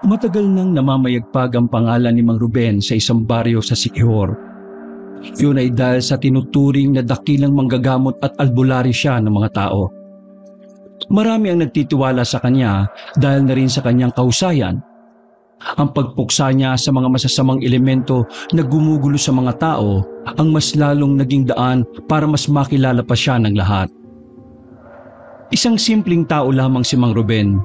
Matagal nang namamayagpag ang pangalan ni Mang Ruben sa isang baryo sa Siquijor. Yun ay dahil sa tinuturing na dakilang manggagamot at albularyo siya ng mga tao. Marami ang nagtitiwala sa kanya dahil na rin sa kanyang kahusayan. Ang pagpuksa niya sa mga masasamang elemento na gumugulo sa mga tao ang mas lalong naging daan para mas makilala pa siya ng lahat. Isang simpleng tao lamang si Mang Ruben.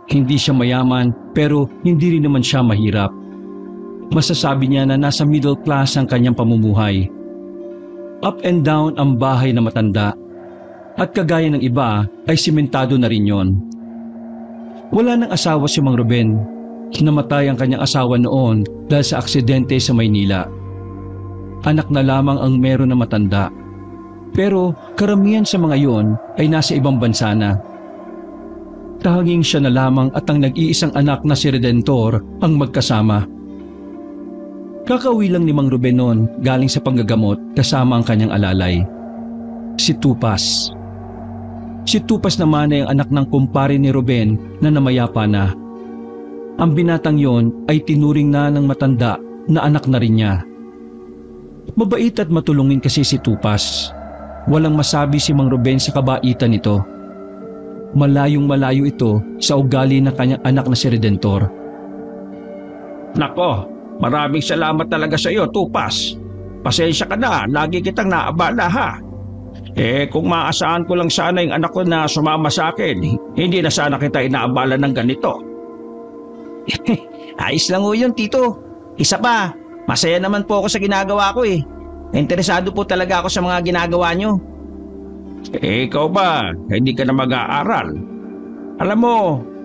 Hindi siya mayaman pero hindi rin naman siya mahirap. Masasabi niya na nasa middle class ang kanyang pamumuhay. Up and down ang bahay na matanda. At kagaya ng iba ay simentado na rin yon. Wala nang asawa si Mang Ruben. Namatay ang kanyang asawa noon dahil sa aksidente sa Maynila. Anak na lamang ang meron na matanda. Pero karamihan sa mga yon ay nasa ibang bansa na. Tanging siya na lamang at ang nag-iisang anak na si Redentor ang magkasama. Kakauwi lang ni Mang Ruben noon galing sa panggagamot kasama ang kanyang alalay. Si Tupas. Si Tupas naman ay ang anak ng kumpare ni Ruben na namayapa na. Ang binatang yon ay tinuring na ng matanda na anak na rin niya. Mabait at matulungin kasi si Tupas. Walang masabi si Mang Ruben sa kabaitan nito. Malayong malayo ito sa ugali ng kanyang anak na si Redentor. Nako, maraming salamat talaga sa iyo, Tupas. Pasensya ka na, lagi kitang naabala ha. Kung maasahan ko lang sana yung anak ko na sumama sa akin, hindi na sana kita inaabala ng ganito. Ayos lang ho yun, Tito. Isa pa, masaya naman po ako sa ginagawa ko eh. Interesado po talaga ako sa mga ginagawa nyo. Ikaw ba, hindi ka na mag-aaral? Alam mo,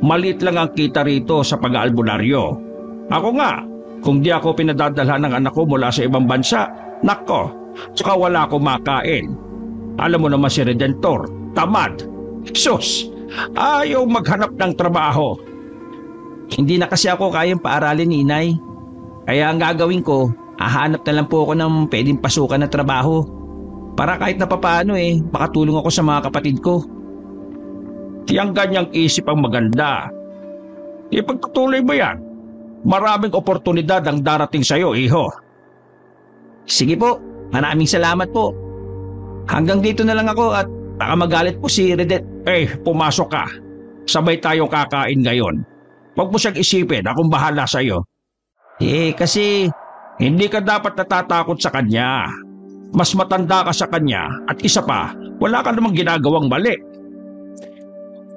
maliit lang ang kita rito sa pag-aalbularyo. Ako nga, kung di ako pinadadalhan ng anak ko mula sa ibang bansa, nako, tsaka wala akong makain. Alam mo naman si Redentor, tamad. Sus, ayaw maghanap ng trabaho. Hindi na kasi ako kayang paaralin ni Inay. Kaya ang gagawin ko, hahanap na lang po ako ng pwedeng pasukan na trabaho. Para kahit na papaano makatulong ako sa mga kapatid ko. Tiyang ganyang isip ang maganda. Ipagpatuloy mo yan. Maraming oportunidad ang darating sa'yo, iho. Sige po, maraming salamat po. Hanggang dito na lang ako at baka magalit po si Redet. Pumasok ka. Sabay tayong kakain ngayon. Huwag mo siyang isipin, akong bahala sa'yo. Kasi Hindi ka dapat natatakot sa kanya. Mas matanda ka sa kanya at isa pa, wala ka namang ginagawang mali.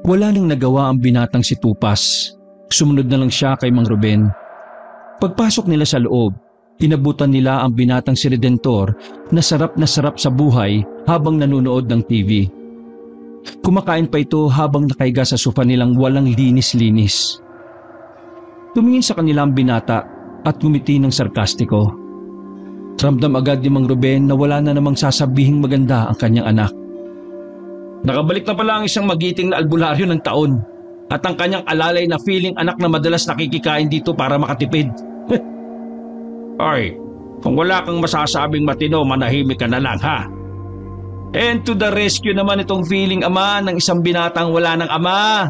Wala nang nagawa ang binatang si Tupas. Sumunod na lang siya kay Mang Ruben. Pagpasok nila sa loob, inabutan nila ang binatang si Redentor na sarap sa buhay habang nanonood ng TV. Kumakain pa ito habang nakahiga sa sofa nilang walang linis-linis. Tumingin sa kanila ang binata at ngumiti ng sarkastiko. Ramdam agad ni Mang Ruben na wala na namang sasabihing maganda ang kanyang anak. Nakabalik na pala ang isang magiting na albularyo ng taon at ang kanyang alalay na feeling anak na madalas nakikikain dito para makatipid. Ay, kung wala kang masasabing matino, manahimik ka na lang ha. And to the rescue naman itong feeling ama ng isang binatang wala ng ama.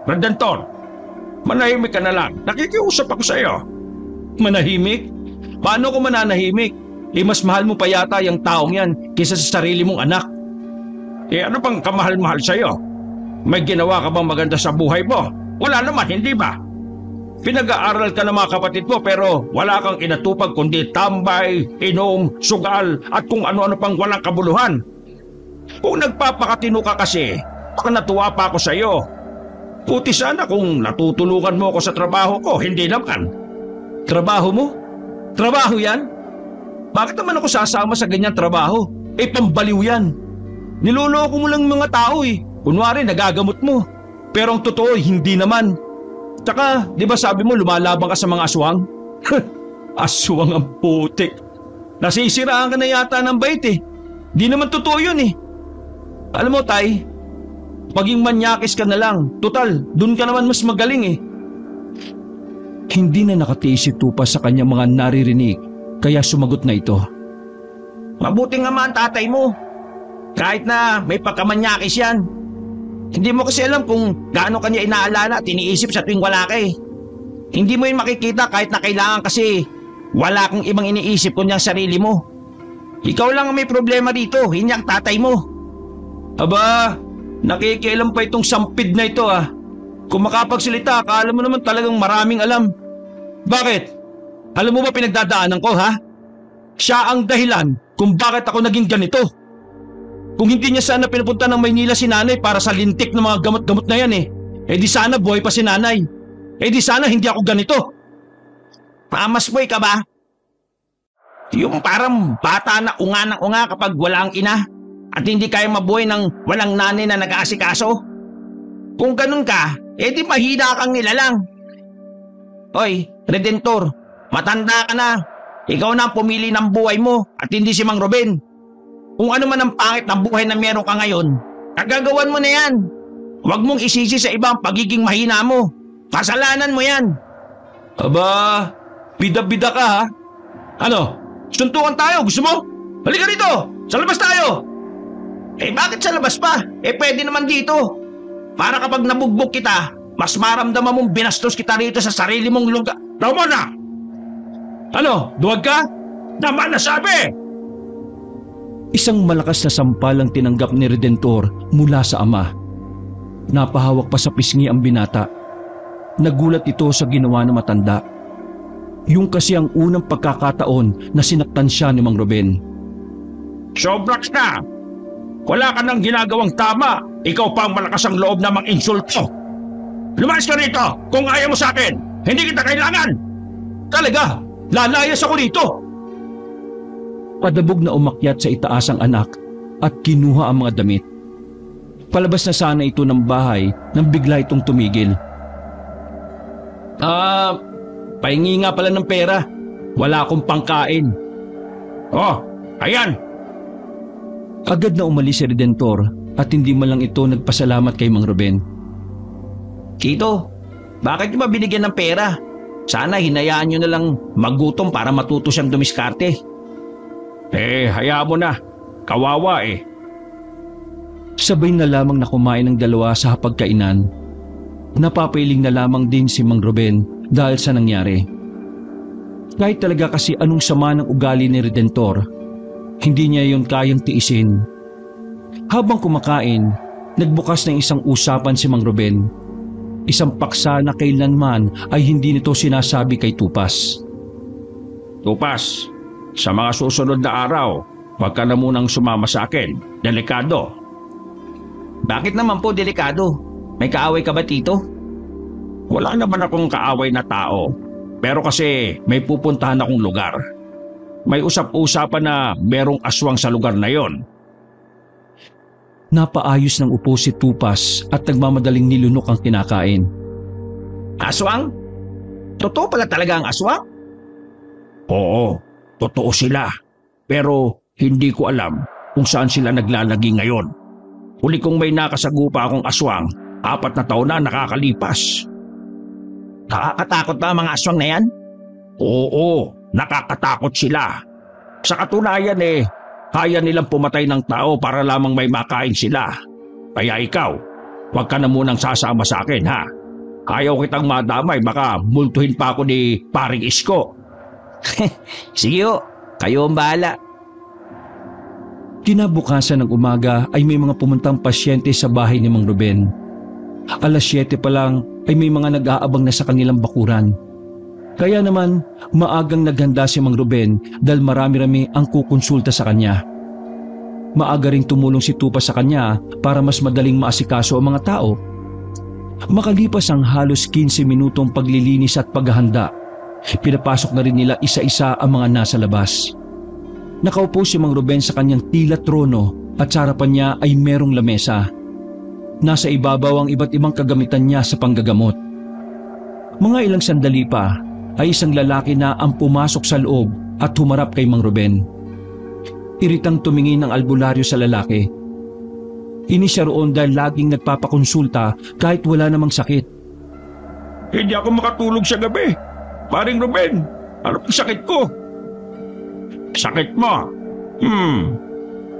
Redentor, manahimik ka na lang. Nakikiusap ako sa iyo. Manahimik? Paano ko mananahimik? Mas mahal mo pa yata yung taong yan kaysa sa sarili mong anak. Ano pang kamahal-mahal sa iyo? May ginawa ka bang maganda sa buhay mo? Wala naman, hindi ba? Pinag-aaral ka ng mga kapatid mo pero wala kang inatupag kundi tambay, inom, sugal at kung ano-ano pang walang kabuluhan. Kung nagpapakatino ka kasi, baka natuwa pa ako sa iyo. Puti sana kung natutulungan mo ako sa trabaho ko, hindi naman. Trabaho mo? Trabaho yan? Bakit naman ako sasama sa ganyan trabaho? Pambaliw yan. Niloloko mo lang mga tao Kunwari nagagamot mo. Pero ang totoo hindi naman. Tsaka, di ba sabi mo lumalabang ka sa mga aswang? Aswang ang putik. Nasisiraan ka na yata ng bait Di naman totoo yun Alam mo tay, maging manyakis ka na lang. Total, dun ka naman mas magaling Hindi na nakatiis si Tupas sa kanyang mga naririnig, kaya sumagot na ito. Mabuti nga man tatay mo. Kahit na may pagkamanyakis yan. Hindi mo kasi alam kung gaano kanya inaalala at iniisip sa tuwing wala ka Hindi mo yun makikita kahit na kailangan kasi wala kang ibang iniisip kundi ang sarili mo. Ikaw lang ang may problema dito, hindi ang tatay mo. Aba, nakikialam pa itong sampid na ito ah. Kung makapagsalita, akala mo naman talagang maraming alam. Bakit? Alam mo ba pinagdadaanan ko ha? Siya ang dahilan kung bakit ako naging ganito. Kung hindi niya sana pinupunta ng Maynila si nanay para sa lintik ng mga gamot-gamot na yan eh di sana buhay pa si nanay. Eh di sana hindi ako ganito. Pamas boy ka ba? Yung parang bata na unga ng unga kapag wala ang ina at hindi kaya mabuhay ng walang nanay na nag-aasikaso. Kung ganun ka, di mahina kang nilalang. Hoy, Redentor, matanda ka na. Ikaw na ang pumili ng buhay mo at hindi si Mang Ruben. Kung ano man ang pangit na buhay na meron ka ngayon, nagagawan mo na yan. Huwag mong isisi sa iba ang pagiging mahina mo. Kasalanan mo yan. Aba, bida-bida ka ha? Ano? Suntukan tayo, gusto mo? Halika rito, sa labas tayo. Bakit sa labas pa? Pwede naman dito. Para kapag nabugbog kita, mas maramdaman mong binastos kita rito sa sarili mong lugar. Tama na! Ano, duwag ka? Tama na sabi! Isang malakas na sampal ang tinanggap ni Redentor mula sa ama. Napahawak pa sa pisngi ang binata. Nagulat ito sa ginawa ng matanda. Yung kasi ang unang pagkakataon na sinaktan siya ni Mang Ruben. Sobrax na! Wala ka nang ginagawang tama. Ikaw pa ang malakas ang loob na mang-insulto. Lumayas ka rito kung ayaw mo sa akin. Hindi kita kailangan. Talaga, lalayas ako rito. Padabog na umakyat sa itaas ang anak at kinuha ang mga damit. Palabas na sana ito ng bahay nang bigla itong tumigil. Pahingi nga pala ng pera. Wala akong pangkain. Oh, ayan. Agad na umalis si Redentor at hindi man lang ito nagpasalamat kay Mang Ruben. Tito, bakit niyo ba binigyan ng pera? Sana hinayaan niyo na lang magutom para matuto siyang dumiskarte. Hayaan mo na. Kawawa eh. Sabay na lamang na kumain ng dalawa sa hapagkainan. Napapailing na lamang din si Mang Ruben dahil sa nangyari. Kahit talaga kasi anong sama ng ugali ni Redentor, hindi niya yon kayang tiisin. Habang kumakain, nagbukas ng isang usapan si Mang Ruben. Isang paksa na kailanman ay hindi nito sinasabi kay Tupas. Tupas, sa mga susunod na araw, huwag ka na munang sumama sa akin. Delikado. Bakit naman po delikado? May kaaway ka ba, Tito? Wala naman akong kaaway na tao. Pero kasi may pupuntahan akong lugar. May usap-usapan na merong aswang sa lugar na yon. Napaayos ng upo si Tupas at nagmamadaling nilunok ang kinakain. Aswang? Totoo pala talaga ang aswang? Oo, totoo sila. Pero hindi ko alam kung saan sila naglalagi ngayon. Huli kong may nakasagupa akong aswang, 4 na taon na nakakalipas. Nakakatakot ba ang mga aswang na yan? Oo, nakakatakot sila. Sa katunayan kaya nilang pumatay ng tao para lamang may makain sila. Kaya ikaw, huwag ka na munang sasama sa akin ha. Ayaw kitang madamay, baka multuhin pa ako ni Paring Isko. Sige ho, kayo ang bahala. Kinabukasan ng umaga ay may mga pumuntang pasyente sa bahay ni Mang Ruben. 7:00 pa lang ay may mga nag-aabang na sa kanilang bakuran. Kaya naman maagang naghanda si Mang Ruben dahil marami-rami ang kukonsulta sa kanya. Maaga ring tumulong si Tupa sa kanya para mas madaling maasikaso ang mga tao. Makalipas ang halos 15 minutong paglilinis at paghahanda, pinapasok na rin nila isa-isa ang mga nasa labas. Nakaupo si Mang Ruben sa kanyang tila trono at sa harapan niya ay merong lamesa. Nasa ibabaw ang iba't ibang kagamitan niya sa panggagamot. Mga ilang sandali pa ay isang lalaki na ang pumasok sa loob at humarap kay Mang Ruben. Iritang tumingin ang albularyo sa lalaki. Ini siya roon dahil laging nagpapakonsulta kahit wala namang sakit. Hindi ako makatulog sa gabi. Paring Ruben, ano ang sakit ko? Sakit mo?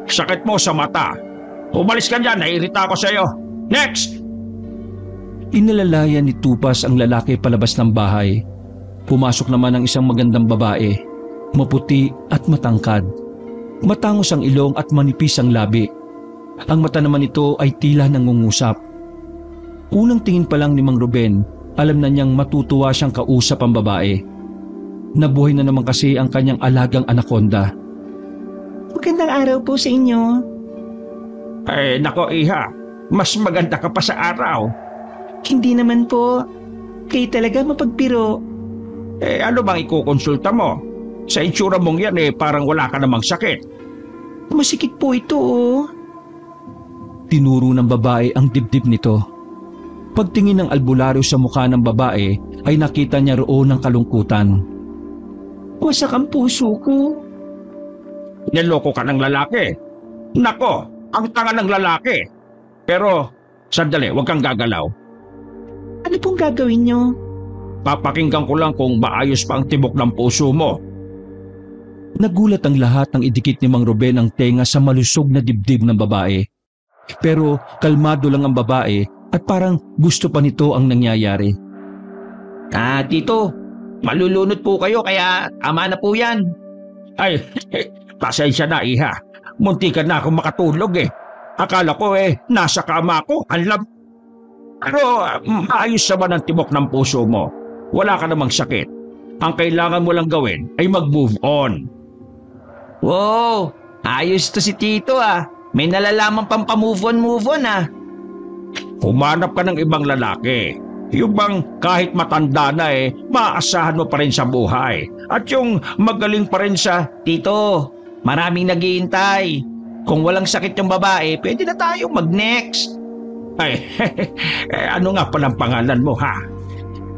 Sakit mo sa mata. Umalis ka dyan, naiirita ako sa'yo. Next! Inalalayan ni Tupas ang lalaki palabas ng bahay. Pumasok naman ang isang magandang babae, maputi at matangkad. Matangos ang ilong at manipis ang labi. Ang mata naman nito ay tila nangungusap. Unang tingin pa lang ni Mang Ruben, alam na niyang matutuwa siyang kausap ang babae. Nabuhay na naman kasi ang kanyang alagang anaconda. Magandang araw po sa inyo. Nako iha, mas maganda ka pa sa araw. Hindi naman po. Kayo talaga mapagpiro. Ano bang ikukonsulta mo? Sa itsura mong yan parang wala ka namang sakit. Masikip po ito oh. Tinuro ng babae ang dibdib nito. Pagtingin ng albularyo sa mukha ng babae ay nakita niya roon ng kalungkutan. Wasak ang puso ko. Niloko ka ng lalaki. Nako, ang tanga ng lalaki. Pero, sandali, huwag kang gagalaw. Ano pong gagawin nyo? Papakinggan ko lang kung maayos pa ang tibok ng puso mo. Nagulat ang lahat ng idikit ni Mang Ruben ang tenga sa malusog na dibdib ng babae. Pero kalmado lang ang babae at parang gusto pa nito ang nangyayari. Tito, malulunod po kayo kaya tama na po yan. Ay, pasensya na iha. Muntikan na akong makatulog Akala ko nasa kama ko. Pero maayos naman ang tibok ng puso mo. Wala ka namang sakit. Ang kailangan mo lang gawin ay mag-move on. Wow, ayos to si Tito May nalalaman pang pa-move on Humanap ka ng ibang lalaki. Yung bang kahit matanda na maaasahan mo pa rin sa buhay. At yung magaling pa rin sa... Tito, maraming naghihintay. Kung walang sakit yung babae, pwede na tayo mag-next. Ay, ano nga palang pangalan mo ha?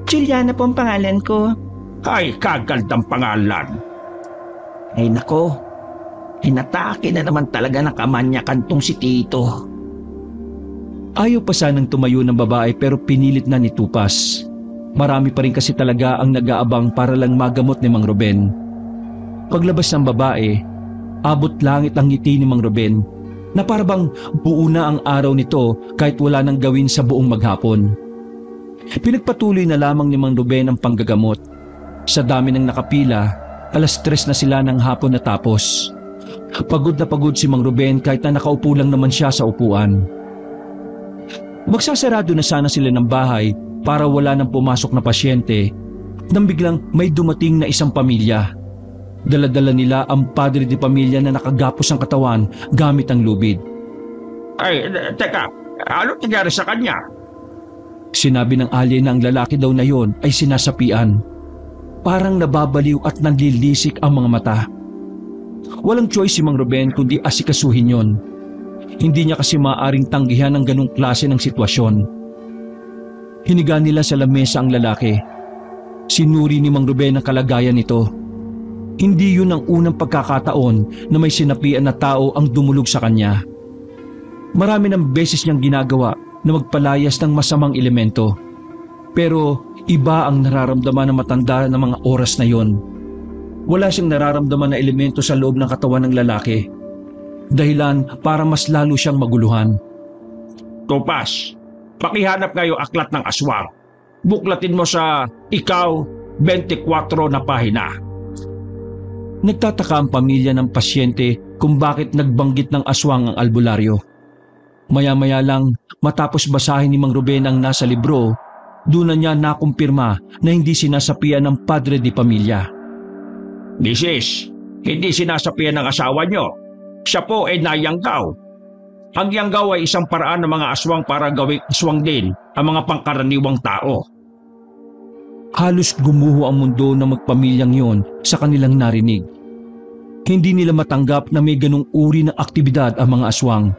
Juliana po ang pangalan ko. Ay, kagandang pangalan. Ay nako, inatake na naman talaga ng kamanyakan tong si Tito. Ayaw pa sanang tumayo ng babae pero pinilit na ni Tupas. Marami pa rin kasi talaga ang nag-aabang para lang magamot ni Mang Ruben. Paglabas ng babae, abot langit ang ngiti ni Mang Ruben na parabang buo na ang araw nito kahit wala nang gawin sa buong maghapon. Pinagpatuloy na lamang ni Mang Ruben ang panggagamot. Sa dami ng nakapila, 3:00 na sila ng hapon natapos. Pagod na pagod si Mang Ruben kahit na nakaupo lang naman siya sa upuan. Magsasarado na sana sila ng bahay para wala nang pumasok na pasyente nang biglang may dumating na isang pamilya. Dala-dala nila ang padre de pamilya na nakagapos ang katawan gamit ang lubid. Ay, teka, ano nangyari sa kanya? Sinabi ng alien na ang lalaki daw na yon ay sinasapian. Parang nababaliw at nanlilisik ang mga mata. Walang choice si Mang Ruben kundi asikasuhin yon. Hindi niya kasi maaaring tanggihan ang ganong klase ng sitwasyon. Hiniga nila sa lamesa ang lalaki. Sinuri ni Mang Ruben ang kalagayan nito. Hindi yun ang unang pagkakataon na may sinapian na tao ang dumulog sa kanya. Marami ng beses niyang ginagawa na magpalayas ng masamang elemento. Pero iba ang nararamdaman ng matanda ng mga oras na yon. Wala siyang nararamdaman na elemento sa loob ng katawan ng lalaki. Dahilan para mas lalo siyang maguluhan. Tupas, pakihanap kayo aklat ng aswang. Buklatin mo sa ikaw 24 na pahina. Nagtataka ang pamilya ng pasyente kung bakit nagbanggit ng aswang ang albularyo. Maya-maya lang matapos basahin ni Mang Ruben ang nasa libro, doon na niya nakumpirma na hindi sinasapian ng padre de pamilya. Misis, hindi sinasapian ng asawa niyo. Siya po ay nayanggaw. Ang yanggaw ay isang paraan ng mga aswang para gawing aswang din ang mga pangkaraniwang tao. Halos gumuho ang mundo ng magpamilyang yon sa kanilang narinig. Hindi nila matanggap na may ganong uri ng aktibidad ang mga aswang.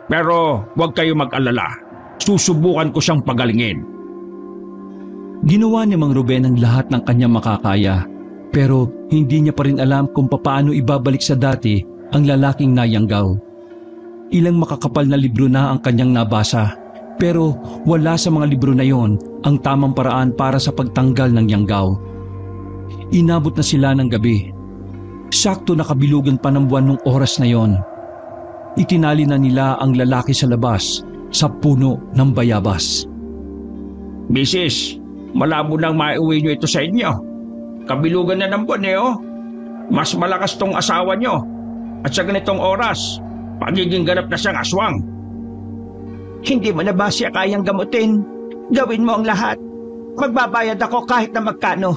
Pero huwag kayo mag-alala. Susubukan ko siyang pagalingin. Ginawa ni Mang Ruben ang lahat ng kanyang makakaya. Pero hindi niya pa rin alam kung papaano ibabalik sa dati ang lalaking nayanggaw. Ilang makakapal na libro na ang kanyang nabasa. Pero wala sa mga libro na yon ang tamang paraan para sa pagtanggal ng yanggaw. Inabot na sila ng gabi. Sakto nakabilugan pa ng buwan nung oras na yon. Itinali na nila ang lalaki sa labas sa puno ng bayabas. Misis, malabo nang maiuwi nyo ito sa inyo. Kabilugan na ng buwan oh. Mas malakas tong asawa nyo. At sa ganitong oras, pagiging ganap na siyang aswang. Hindi mo na ba siya kayang gamutin? Gawin mo ang lahat. Magbabayad ako kahit na magkano.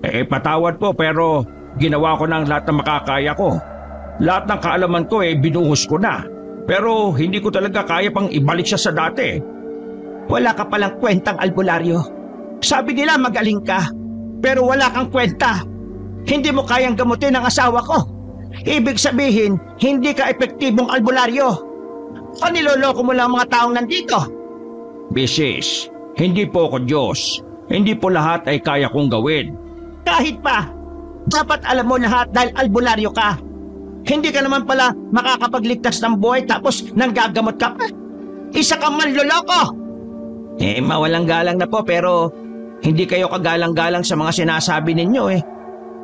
Patawad po pero ginawa ko na ang lahat na makakaya ko. Lahat ng kaalaman ko binuhos ko na. Pero hindi ko talaga kaya pang ibalik siya sa dati. Wala ka palang kwentang albularyo. Sabi nila magaling ka, pero wala kang kwenta. Hindi mo kayang gamutin ang asawa ko. Ibig sabihin, hindi ka epektibong albularyo. O niloloko mo lang mga taong nandito? Mrs., hindi po ako Diyos. Hindi po lahat ay kaya kong gawin. Kahit pa, dapat alam mo lahat dahil albularyo ka. Hindi ka naman pala makakapagligtas ng buhay tapos nanggagamot ka pa. Isa kang manloloko! Mawalang galang na po pero hindi kayo kagalang-galang sa mga sinasabi ninyo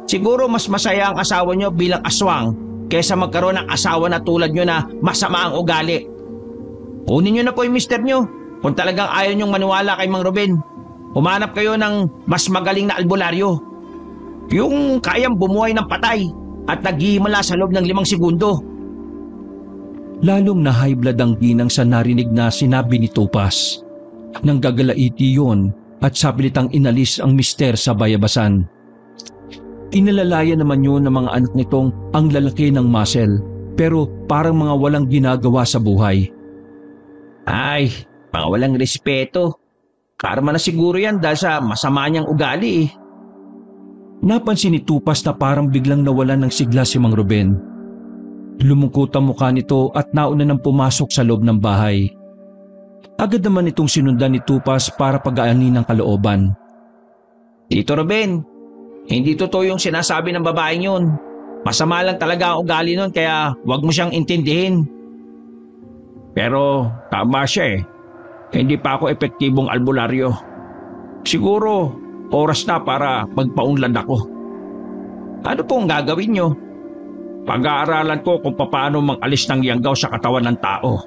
Siguro mas masaya ang asawa nyo bilang aswang kaysa magkaroon ng asawa na tulad nyo na masama ang ugali. Kunin nyo na po yung mister nyo kung talagang ayaw nyong maniwala kay Mang Ruben. Humanap kayo ng mas magaling na albularyo. Yung kayang bumuhay ng patay at naghihimala sa loob ng 5 segundo. Lalong na high blood ang ginang sa narinig na sinabi ni Tupas. Nang gagalaiti yon at sapilitang inalis ang mister sa bayabasan. Inalalaya naman yun ng mga anak nitong ang lalaki ng muscle pero parang mga walang ginagawa sa buhay. Ay, mga walang respeto. Karma na siguro yan dahil sa masama niyang ugali Napansin ni Tupas na parang biglang nawalan ng sigla si Mang Ruben. Lumungkot ang mukha nito at nauna nang pumasok sa loob ng bahay. Agad naman itong sinundan ni Tupas para pag-aanin ng kalooban. Tito Ruben, hindi totoo yung sinasabi ng babaeng yun. Masama lang talaga ang ugali nun kaya wag mo siyang intindihin. Pero tama siya Hindi pa ako epektibong albularyo. Siguro oras na para magpaunlad ako. Ano pong gagawin nyo? Pag-aaralan ko kung paano mang-alis ng yanggaw sa katawan ng tao.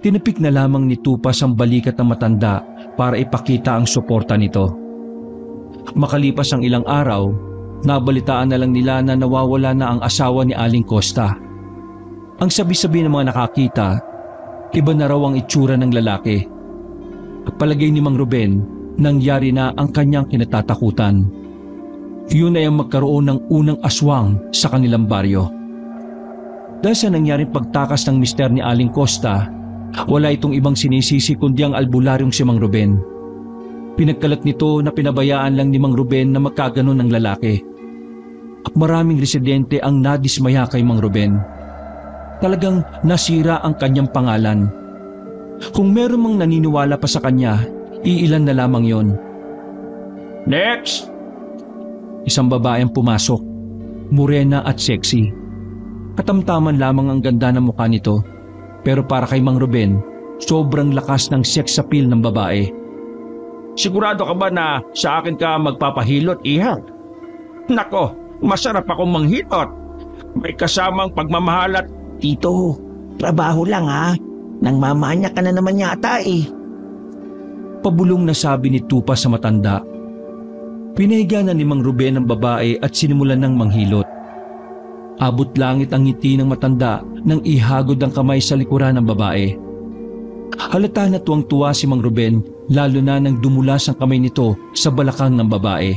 Tinapik na lamang ni Tupas ang balikat ng matanda para ipakita ang suporta nito. Makalipas ang ilang araw, nabalitaan na lang nila na nawawala na ang asawa ni Aling Costa. Ang sabi-sabi ng mga nakakita, iba na raw ang itsura ng lalaki. Palagay ni Mang Ruben, nangyari na ang kanyang kinatatakutan. Yun ay ang magkaroon ng unang aswang sa kanilang baryo. Dahil sa nangyaring pagtakas ng mister ni Aling Costa, wala itong ibang sinisisi kundi ang albularyong si Mang Ruben. Pinagkalat nito na pinabayaan lang ni Mang Ruben na magkaganon ng lalaki. Maraming residente ang nadismaya kay Mang Ruben. Talagang nasira ang kanyang pangalan. Kung meron mang naniniwala pa sa kanya, iilan na lamang yon. Next! Isang babae ang pumasok, morena at sexy. Katamtaman lamang ang ganda ng mukha nito, pero para kay Mang Ruben, sobrang lakas ng sex appeal ng babae. Sigurado ka ba na sa akin ka magpapahilot, Iha? Nako, masarap akong manghilot. May kasamang pagmamahal at... Tito, trabaho lang Nangmamanya ka na naman yata Pabulong na sabi ni Tupa sa matanda. Pinahiga na ni Mang Ruben ang babae at sinimulan ng manghilot. Abot langit ang ngiti ng matanda nang ihagod ang kamay sa likuran ng babae. Halata na tuwang-tuwa si Mang Ruben lalo na nang dumulas ang kamay nito sa balakang ng babae.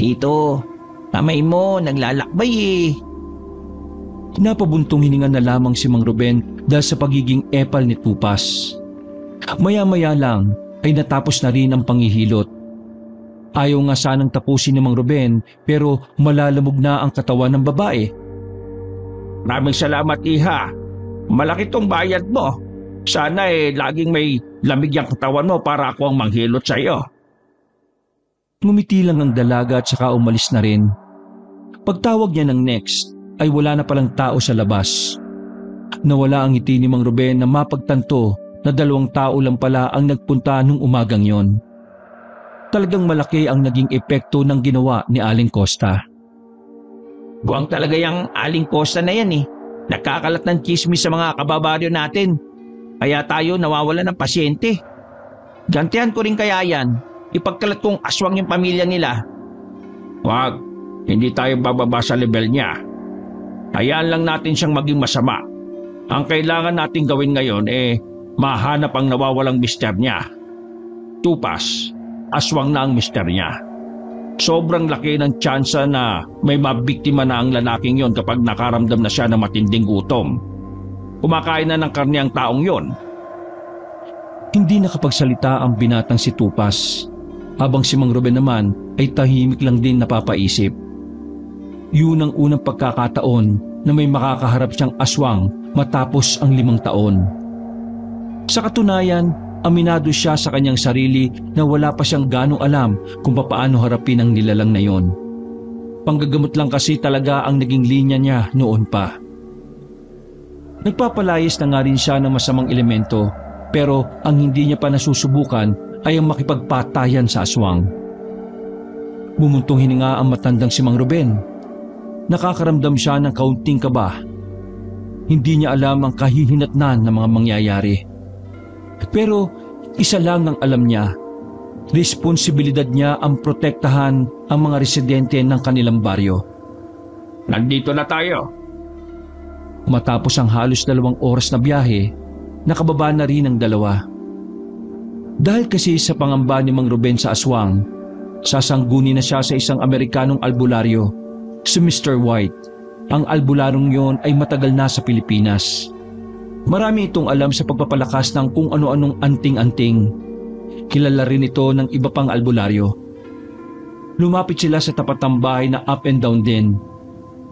Tito, kamay mo naglalakbay Napabuntong hininga na lamang si Mang Ruben dahil sa pagiging epal ni Tupas. Maya-maya lang ay natapos na rin ang panghihilot. Ayaw nga sanang tapusin ni Mang Ruben pero malalamog na ang katawan ng babae. Maraming salamat, Iha. Malaki tong bayad mo. Sana laging may lamig ang katawan mo para ako ang manghilot sa iyo. Ngumiti lang ang dalaga at saka umalis na rin. Pagtawag niya ng next ay wala na palang tao sa labas. Nawala ang ngiti ni Mang Ruben na mapagtanto na 2 tao lang pala ang nagpunta nung umagang yon. Talagang malaki ang naging epekto ng ginawa ni Aling Costa. Buwang talaga yung Aling Costa na yan Nakakalat ng chismis sa mga kababaryo natin. Kaya tayo nawawala ng pasyente. Gantihan ko rin kaya yan. Ipagkalat kong aswang yung pamilya nila. Wag, hindi tayo bababa sa level niya. Hayaan lang natin siyang maging masama. Ang kailangan natin gawin ngayon mahanap ang nawawalang mister niya. Tupas, aswang na ang mister niya. Sobrang laki ng tsansa na may mabiktima na ang lalaking yon kapag nakaramdam na siya ng matinding gutom. Kumakain na ng karne ang taong yon. Hindi nakapagsalita ang binatang si Tupas, habang si Mang Ruben naman ay tahimik lang din napapaisip. Yun ang unang pagkakataon na may makakaharap siyang aswang matapos ang 5 taon. Sa katunayan, aminado siya sa kanyang sarili na wala pa siyang ganong alam kung papaano harapin ang nilalang na yon. Panggagamot lang kasi talaga ang naging linya niya noon pa. Nagpapalayas na nga rin siya ng masamang elemento, pero ang hindi niya pa nasusubukan ay ang makipagpatayan sa aswang. Bumuntong hininga ang matandang si Mang Ruben. Nakakaramdam siya ng kaunting kaba. Hindi niya alam ang kahihinatnan ng mga mangyayari. Pero isa lang ang alam niya. Responsibilidad niya ang protektahan ang mga residente ng kanilang baryo. Nandito na tayo. Matapos ang halos 2 oras na biyahe, nakababa na rin ang dalawa. Dahil kasi sa pangamba ni Mang Ruben sa aswang, sasanggunin na siya sa isang Amerikanong albularyo, si Mr. White. Ang albularong yon ay matagal na sa Pilipinas. Marami itong alam sa pagpapalakas ng kung ano-anong anting-anting. Kilala rin ito ng iba pang albularyo. Lumapit sila sa tapat ng bahay na up and down din.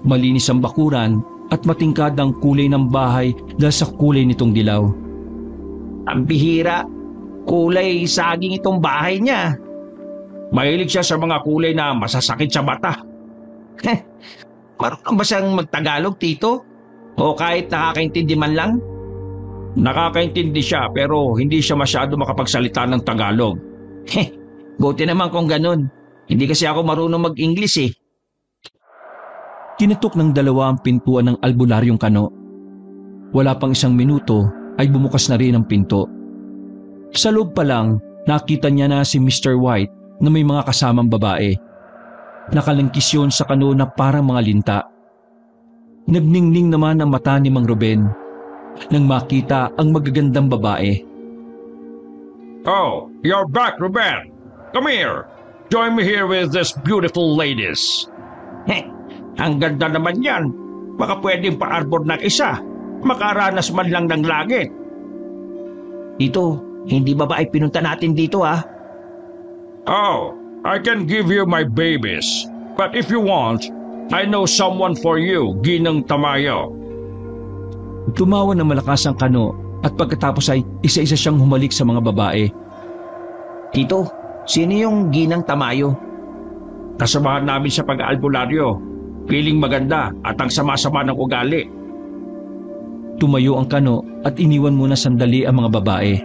Malinis ang bakuran at matingkad ang kulay ng bahay dahil sa kulay nitong dilaw. Ang bihira, kulay saging itong bahay niya. Mahilig siya sa mga kulay na masasakit sa mata. Marunong ba siyang magtagalog, Tito? O kahit nakakaintindi man lang? Nakakaintindi siya pero hindi siya masyado makapagsalita ng Tagalog. Buti naman kung ganun. Hindi kasi ako marunong mag-English eh. Kinatok ng dalawa ang pintuan ng albularyong kano. Wala pang 1 minuto ay bumukas na rin ang pinto. Sa loob pa lang, nakita niya na si Mr. White na may mga kasamang babae. Nakalangkis yun sa kano na parang mga linta. Nagningning naman ang mata ni Mang Ruben nang makita ang magagandang babae. Oh, you're back, Ruben. Come here. Join me here with these beautiful ladies. Ang ganda naman yan. Baka pwedeng pa-arbor ng isa. Makaranas man lang ng langit. Tito, hindi ba ay pinunta natin dito ah? Oh, I can give you my babies. But if you want, I know someone for you, Ginang Tamayo. Tumawa ng malakas ang kano at pagkatapos ay isa-isa siyang humalik sa mga babae. Tito, sino yung Ginang Tamayo? Kasamahan namin sa pag-aalbularyo. Piling maganda at ang sama-sama ng ugali. Tumayo ang kano at iniwan muna sandali ang mga babae.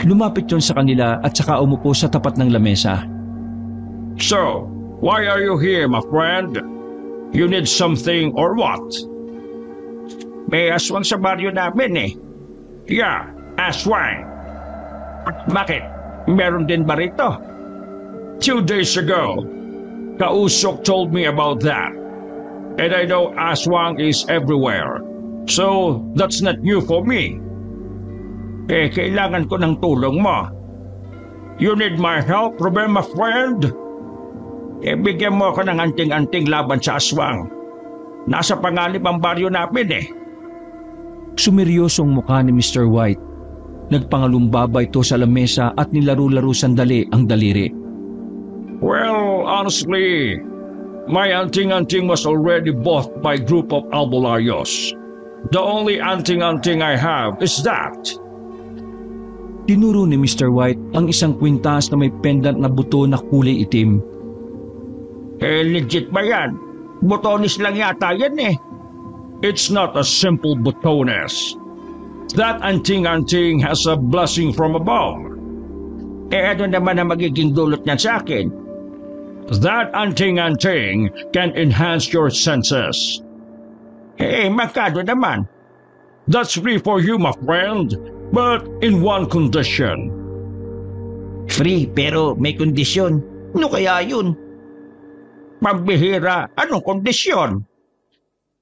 Lumapit yon sa kanila at saka umupo sa tapat ng lamesa. So, why are you here, my friend? You need something or what? May aswang sa baryo namin eh. Yeah, aswang. Bakit? Meron din ba rito? 2 days ago, Kausok told me about that. And I know aswang is everywhere. So, that's not new for me. Kailangan ko ng tulong mo. You need my help, Ruben, my friend? Bigyan mo ako ng anting-anting laban sa aswang. Nasa panganib ang baryo namin eh. Sumeryosong mukha ni Mr. White. Nagpangalumbaba ito sa lamesa at nilaro-laro sandali ang daliri. Well, honestly, my anting-anting was already bought by a group of albularios. The only anting-anting I have is that. Tinuro ni Mr. White ang isang kwintas na may pendant na buto na kulay itim. Legit ba yan? Botones lang yata yan eh. It's not a simple botones. That anting-anting has a blessing from above. Ano naman ang magiging dulot niyan sa akin? That anting-anting can enhance your senses. Magkano naman? That's free for you, my friend, but in one condition. Free pero may kondisyon. Ano kaya yun? Pambihira, anong kondisyon?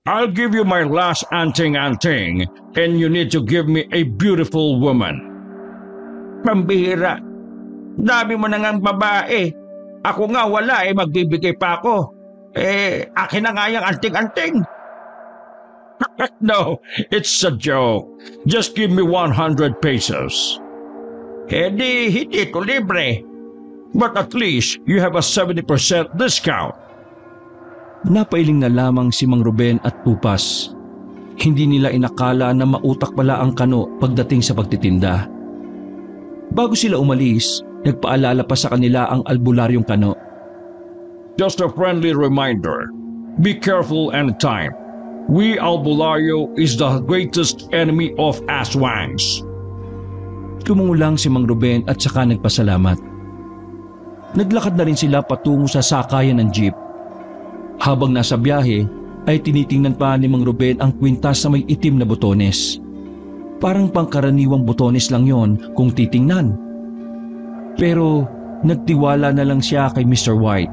I'll give you my last anting-anting and you need to give me a beautiful woman. Pambihira. Dami mo na ngang babae. Ako nga wala magbibigay pa ako. Akin na nga yung anting-anting. No, it's a joke. Just give me 100 pesos. Hindi ko libre. But at least you have a 70% discount. Napailing na lamang si Mang Ruben at Tupas. Hindi nila inakala na mautak pala ang Kano pagdating sa pagtitinda. Bago sila umalis, nagpaalala pa sa kanila ang albularyong Kano. Just a friendly reminder. Be careful anytime. We albularyo is the greatest enemy of aswangs. Tumungulang si Mang Ruben at saka nagpasalamat. Naglakad na rin sila patungo sa sakayan ng jeep. Habang nasa biyahe, ay tinitingnan pa ni Mang Ruben ang kwintas na may itim na botones. Parang pangkaraniwang botones lang yon kung titingnan. Pero nagtiwala na lang siya kay Mr. White.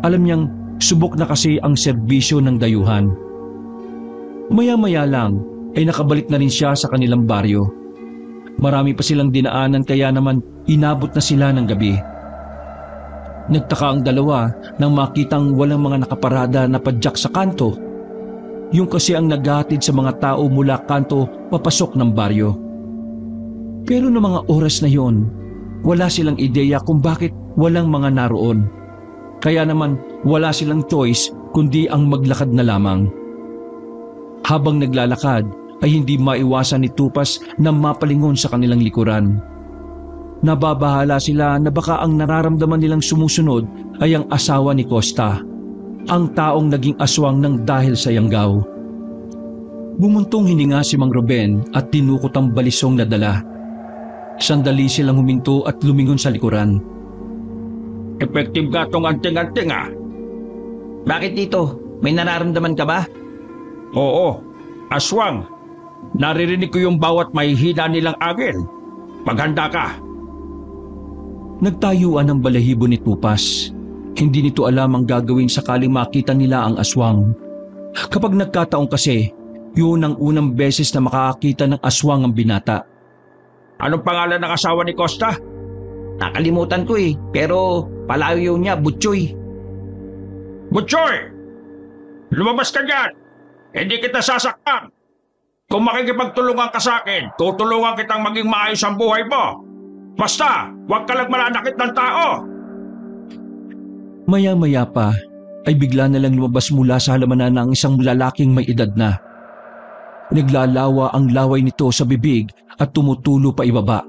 Alam niyang subok na kasi ang serbisyo ng dayuhan. Maya-maya lang ay nakabalik na rin siya sa kanilang baryo. Marami pa silang dinaanan kaya naman inabot na sila ng gabi. Nagtaka ang dalawa nang makitang walang mga nakaparada na padyak sa kanto. Yung kasi ang naghatid sa mga tao mula kanto papasok ng baryo. Pero noong mga oras na yon, wala silang ideya kung bakit walang mga naroon. Kaya naman wala silang choice kundi ang maglakad na lamang. Habang naglalakad ay hindi maiwasan ni Tupas na mapalingon sa kanilang likuran. Nababahala sila na baka ang nararamdaman nilang sumusunod ay ang asawa ni Costa, ang taong naging aswang ng dahil sa yanggaw. Bumuntong hininga si Mang Ruben at tinukot ang balisong na dala. Sandali silang huminto at lumingon sa likuran. Effective ka tong anting-anting ah. Bakit dito? May nararamdaman ka ba? Oo, aswang. Naririnig ko yung bawat mahihina nilang agil. Maghanda ka. Nagtayuan ang balahibo ni Tupas. Hindi nito alam ang gagawin sakaling makita nila ang aswang. Kapag nagkataon kasi, yun ang unang beses na makakakita ng aswang ang binata. Anong pangalan ng asawa ni Costa? Nakalimutan ko pero palayo niya, Butchoy. Butchoy! Lumabas ka dyan! Hindi kita sasaktan! Kung makikipagtulungan ka sa akin, tutulungan kitang maging maayos ang buhay mo! Basta, huwag ka lang mananakit ng tao! Maya-maya pa ay bigla na lang lumabas mula sa halamanan ng isang lalaking may edad na. Naglalawa ang laway nito sa bibig at tumutulo pa ibaba.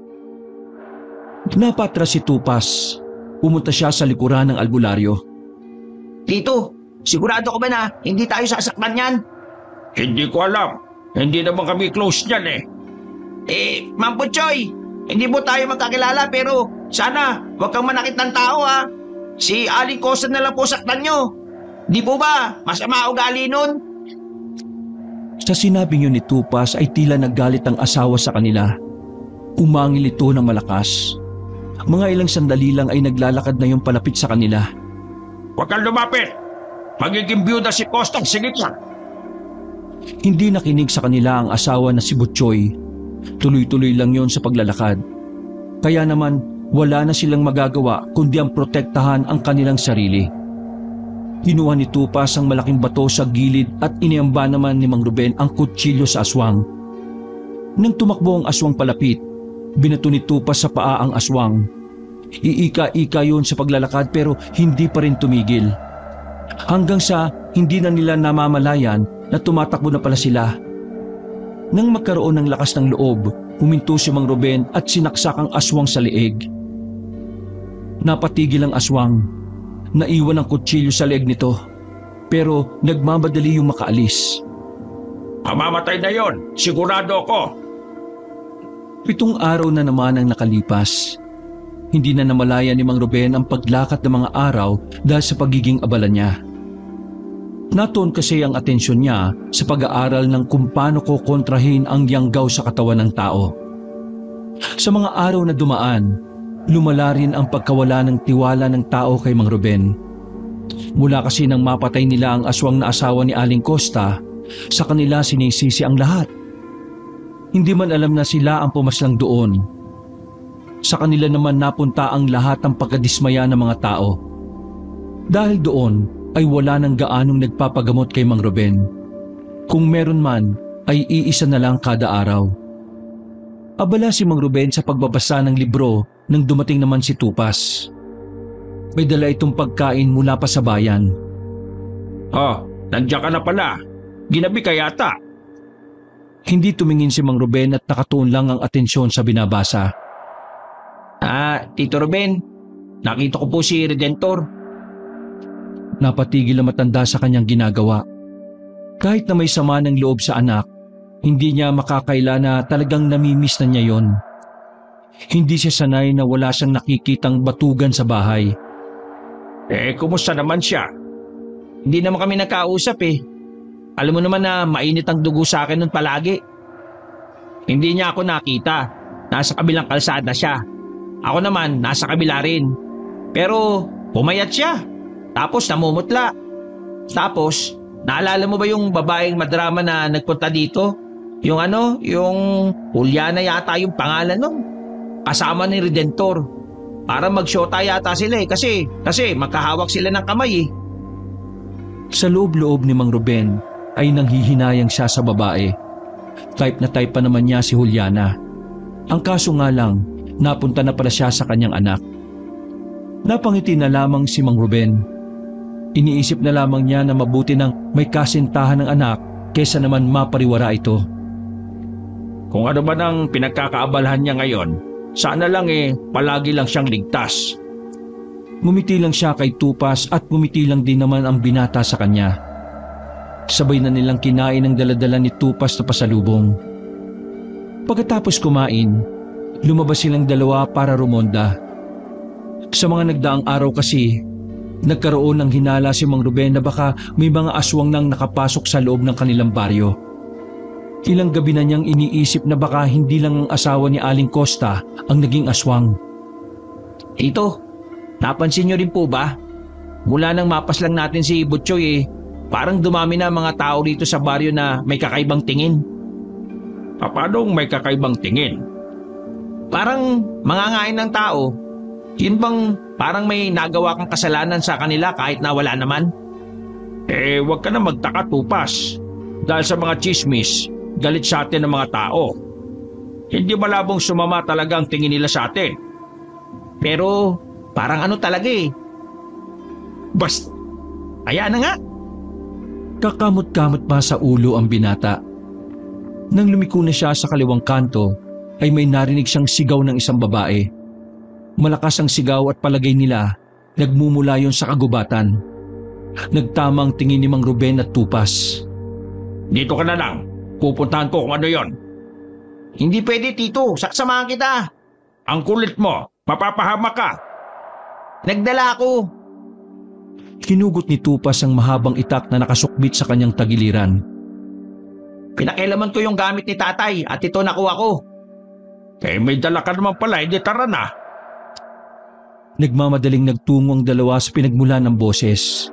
Napatras si Tupas. Pumunta siya sa likuran ng albularyo. Tito, sigurado ko ba na hindi tayo sasaktan yan? Hindi ko alam. Hindi naman kami close niyan Ma'am Butchoy, hindi mo tayo magkakilala pero sana huwag kang manakit ng tao ha. Si Aling Costa na lang po saktan nyo. Di po ba masama ugali nun? Sa sinabing yun ni Tupas ay tila naggalit ang asawa sa kanila. Umangil ito ng malakas. Mga ilang sandali lang ay naglalakad na yung palapit sa kanila. Huwag kang lumapit! Magiging byuda si Costa, sige ka! Hindi nakinig sa kanila ang asawa na si Butchoy. Tuloy-tuloy lang yon sa paglalakad. Kaya naman wala na silang magagawa kundi ang protektahan ang kanilang sarili. Kinuha ni Tupas ang malaking bato sa gilid at iniamba naman ni Mang Ruben ang kutsilyo sa aswang. Nang tumakbo ang aswang palapit, binato ni Tupas sa paa ang aswang. Iika-ika yun sa paglalakad pero hindi pa rin tumigil. Hanggang sa hindi na nila namamalayan na tumatakbo na pala sila. Nang magkaroon ng lakas ng loob, huminto si Mang Ruben at sinaksak ang aswang sa leeg. Napatigil ang aswang. Naiwan ang kutsilyo sa leeg nito. Pero nagmamadali yung makaalis. Mamamatay na yon, sigurado ako. 7 araw na naman ang nakalipas. Hindi na namalayan ni Mang Ruben ang paglakat ng mga araw dahil sa pagiging abala niya. Natoon kasi ang atensyon niya sa pag-aaral ng kung paano ko kontrahin ang yanggaw sa katawan ng tao. Sa mga araw na dumaan, Lumala rin ang pagkawala ng tiwala ng tao kay Mang Ruben. Mula kasi nang mapatay nila ang aswang na asawa ni Aling Costa, sa kanila sinisisi ang lahat. Hindi man alam na sila ang pumaslang doon. Sa kanila naman napunta ang lahat ng pagkadismaya ng mga tao. Dahil doon ay wala nang gaanong nagpapagamot kay Mang Ruben. Kung meron man ay iisa na lang kada araw. Abala si Mang Ruben sa pagbabasa ng libro nang dumating naman si Tupas. May dala itong pagkain mula pa sa bayan. Oh, nandiyan ka na pala. Ginabi ka yata. Hindi tumingin si Mang Ruben at nakatuon lang ang atensyon sa binabasa. Tito Ruben, nakita ko po si Redentor. Napatigil ang matanda sa kanyang ginagawa. Kahit na may sama ng loob sa anak, hindi niya makakaila na talagang namimiss na niya yon. Hindi siya sanay na wala siyang nakikitang batugan sa bahay. Kumusta naman siya? Hindi naman kami nagkausap eh. Alam mo naman na mainit ang dugo sa akin nun palagi. Hindi niya ako nakita. Nasa kabilang kalsada siya. Ako naman, nasa kabila rin. Pero pumayat siya. Tapos namumutla. Tapos, naalala mo ba yung babaeng madrama na nagpunta dito? Yung Juliana yata yung pangalan nun. Kasama ni Redentor. Para mag-shota yata sila eh. Kasi magkahawak sila ng kamay eh. Sa loob-loob ni Mang Ruben ay nanghihinayang siya sa babae. Type na type pa naman niya si Juliana. Ang kaso nga lang, napunta na pala siya sa kanyang anak. Napangiti na lamang si Mang Ruben. Iniisip na lamang niya na mabuti nang may kasintahan ng anak kesa naman mapariwara ito. Kung ano ba nang pinagkakaabalahan niya ngayon, sana lang palagi lang siyang ligtas. Ngumiti lang siya kay Tupas at ngumiti lang din naman ang binata sa kanya. Sabay na nilang kinain ang daladala ni Tupas na pasalubong. Pagkatapos kumain, lumabas silang dalawa para rumonda. Sa mga nagdaang araw kasi, nagkaroon ng hinala si Mang Ruben na baka may mga aswang nang nakapasok sa loob ng kanilang baryo. Ilang gabi na niyang iniisip na baka hindi lang ang asawa ni Aling Costa ang naging aswang. Tito, napansin niyo rin po ba? Mula nang mapaslang natin si Butchoy parang dumami na mga tao dito sa baryo na may kakaibang tingin. Paano may kakaibang tingin? Parang mangangain ng tao. Yun bang parang may nagawa kang kasalanan sa kanila kahit na wala naman? Huwag ka na magtaka, Tupas. Dahil sa mga chismis, galit sa atin ng mga tao. Hindi malabong sumama talaga ang tingin nila sa atin. Pero parang talaga eh. Basta, ayan na nga. Kakamot-kamot pa sa ulo ang binata. Nang lumiko na siya sa kaliwang kanto, ay may narinig siyang sigaw ng isang babae. Malakas ang sigaw at palagay nila, nagmumula yon sa kagubatan. Nagtama ang tingin ni Mang Ruben at Tupas. Dito ka na lang. Pupuntahan ko kung ano yon. Hindi pwede, Tito. Saksamahan kita. Ang kulit mo. Mapapahamak ka. Nagdala ako. Hinugot ni Tupas ang mahabang itak na nakasukbit sa kanyang tagiliran. Pinakialaman ko yung gamit ni tatay at ito nakuha ko. May dala ka naman pala. Hindi tara na. Nagmamadaling nagtungo ang dalawa sa pinagmulan ng boses.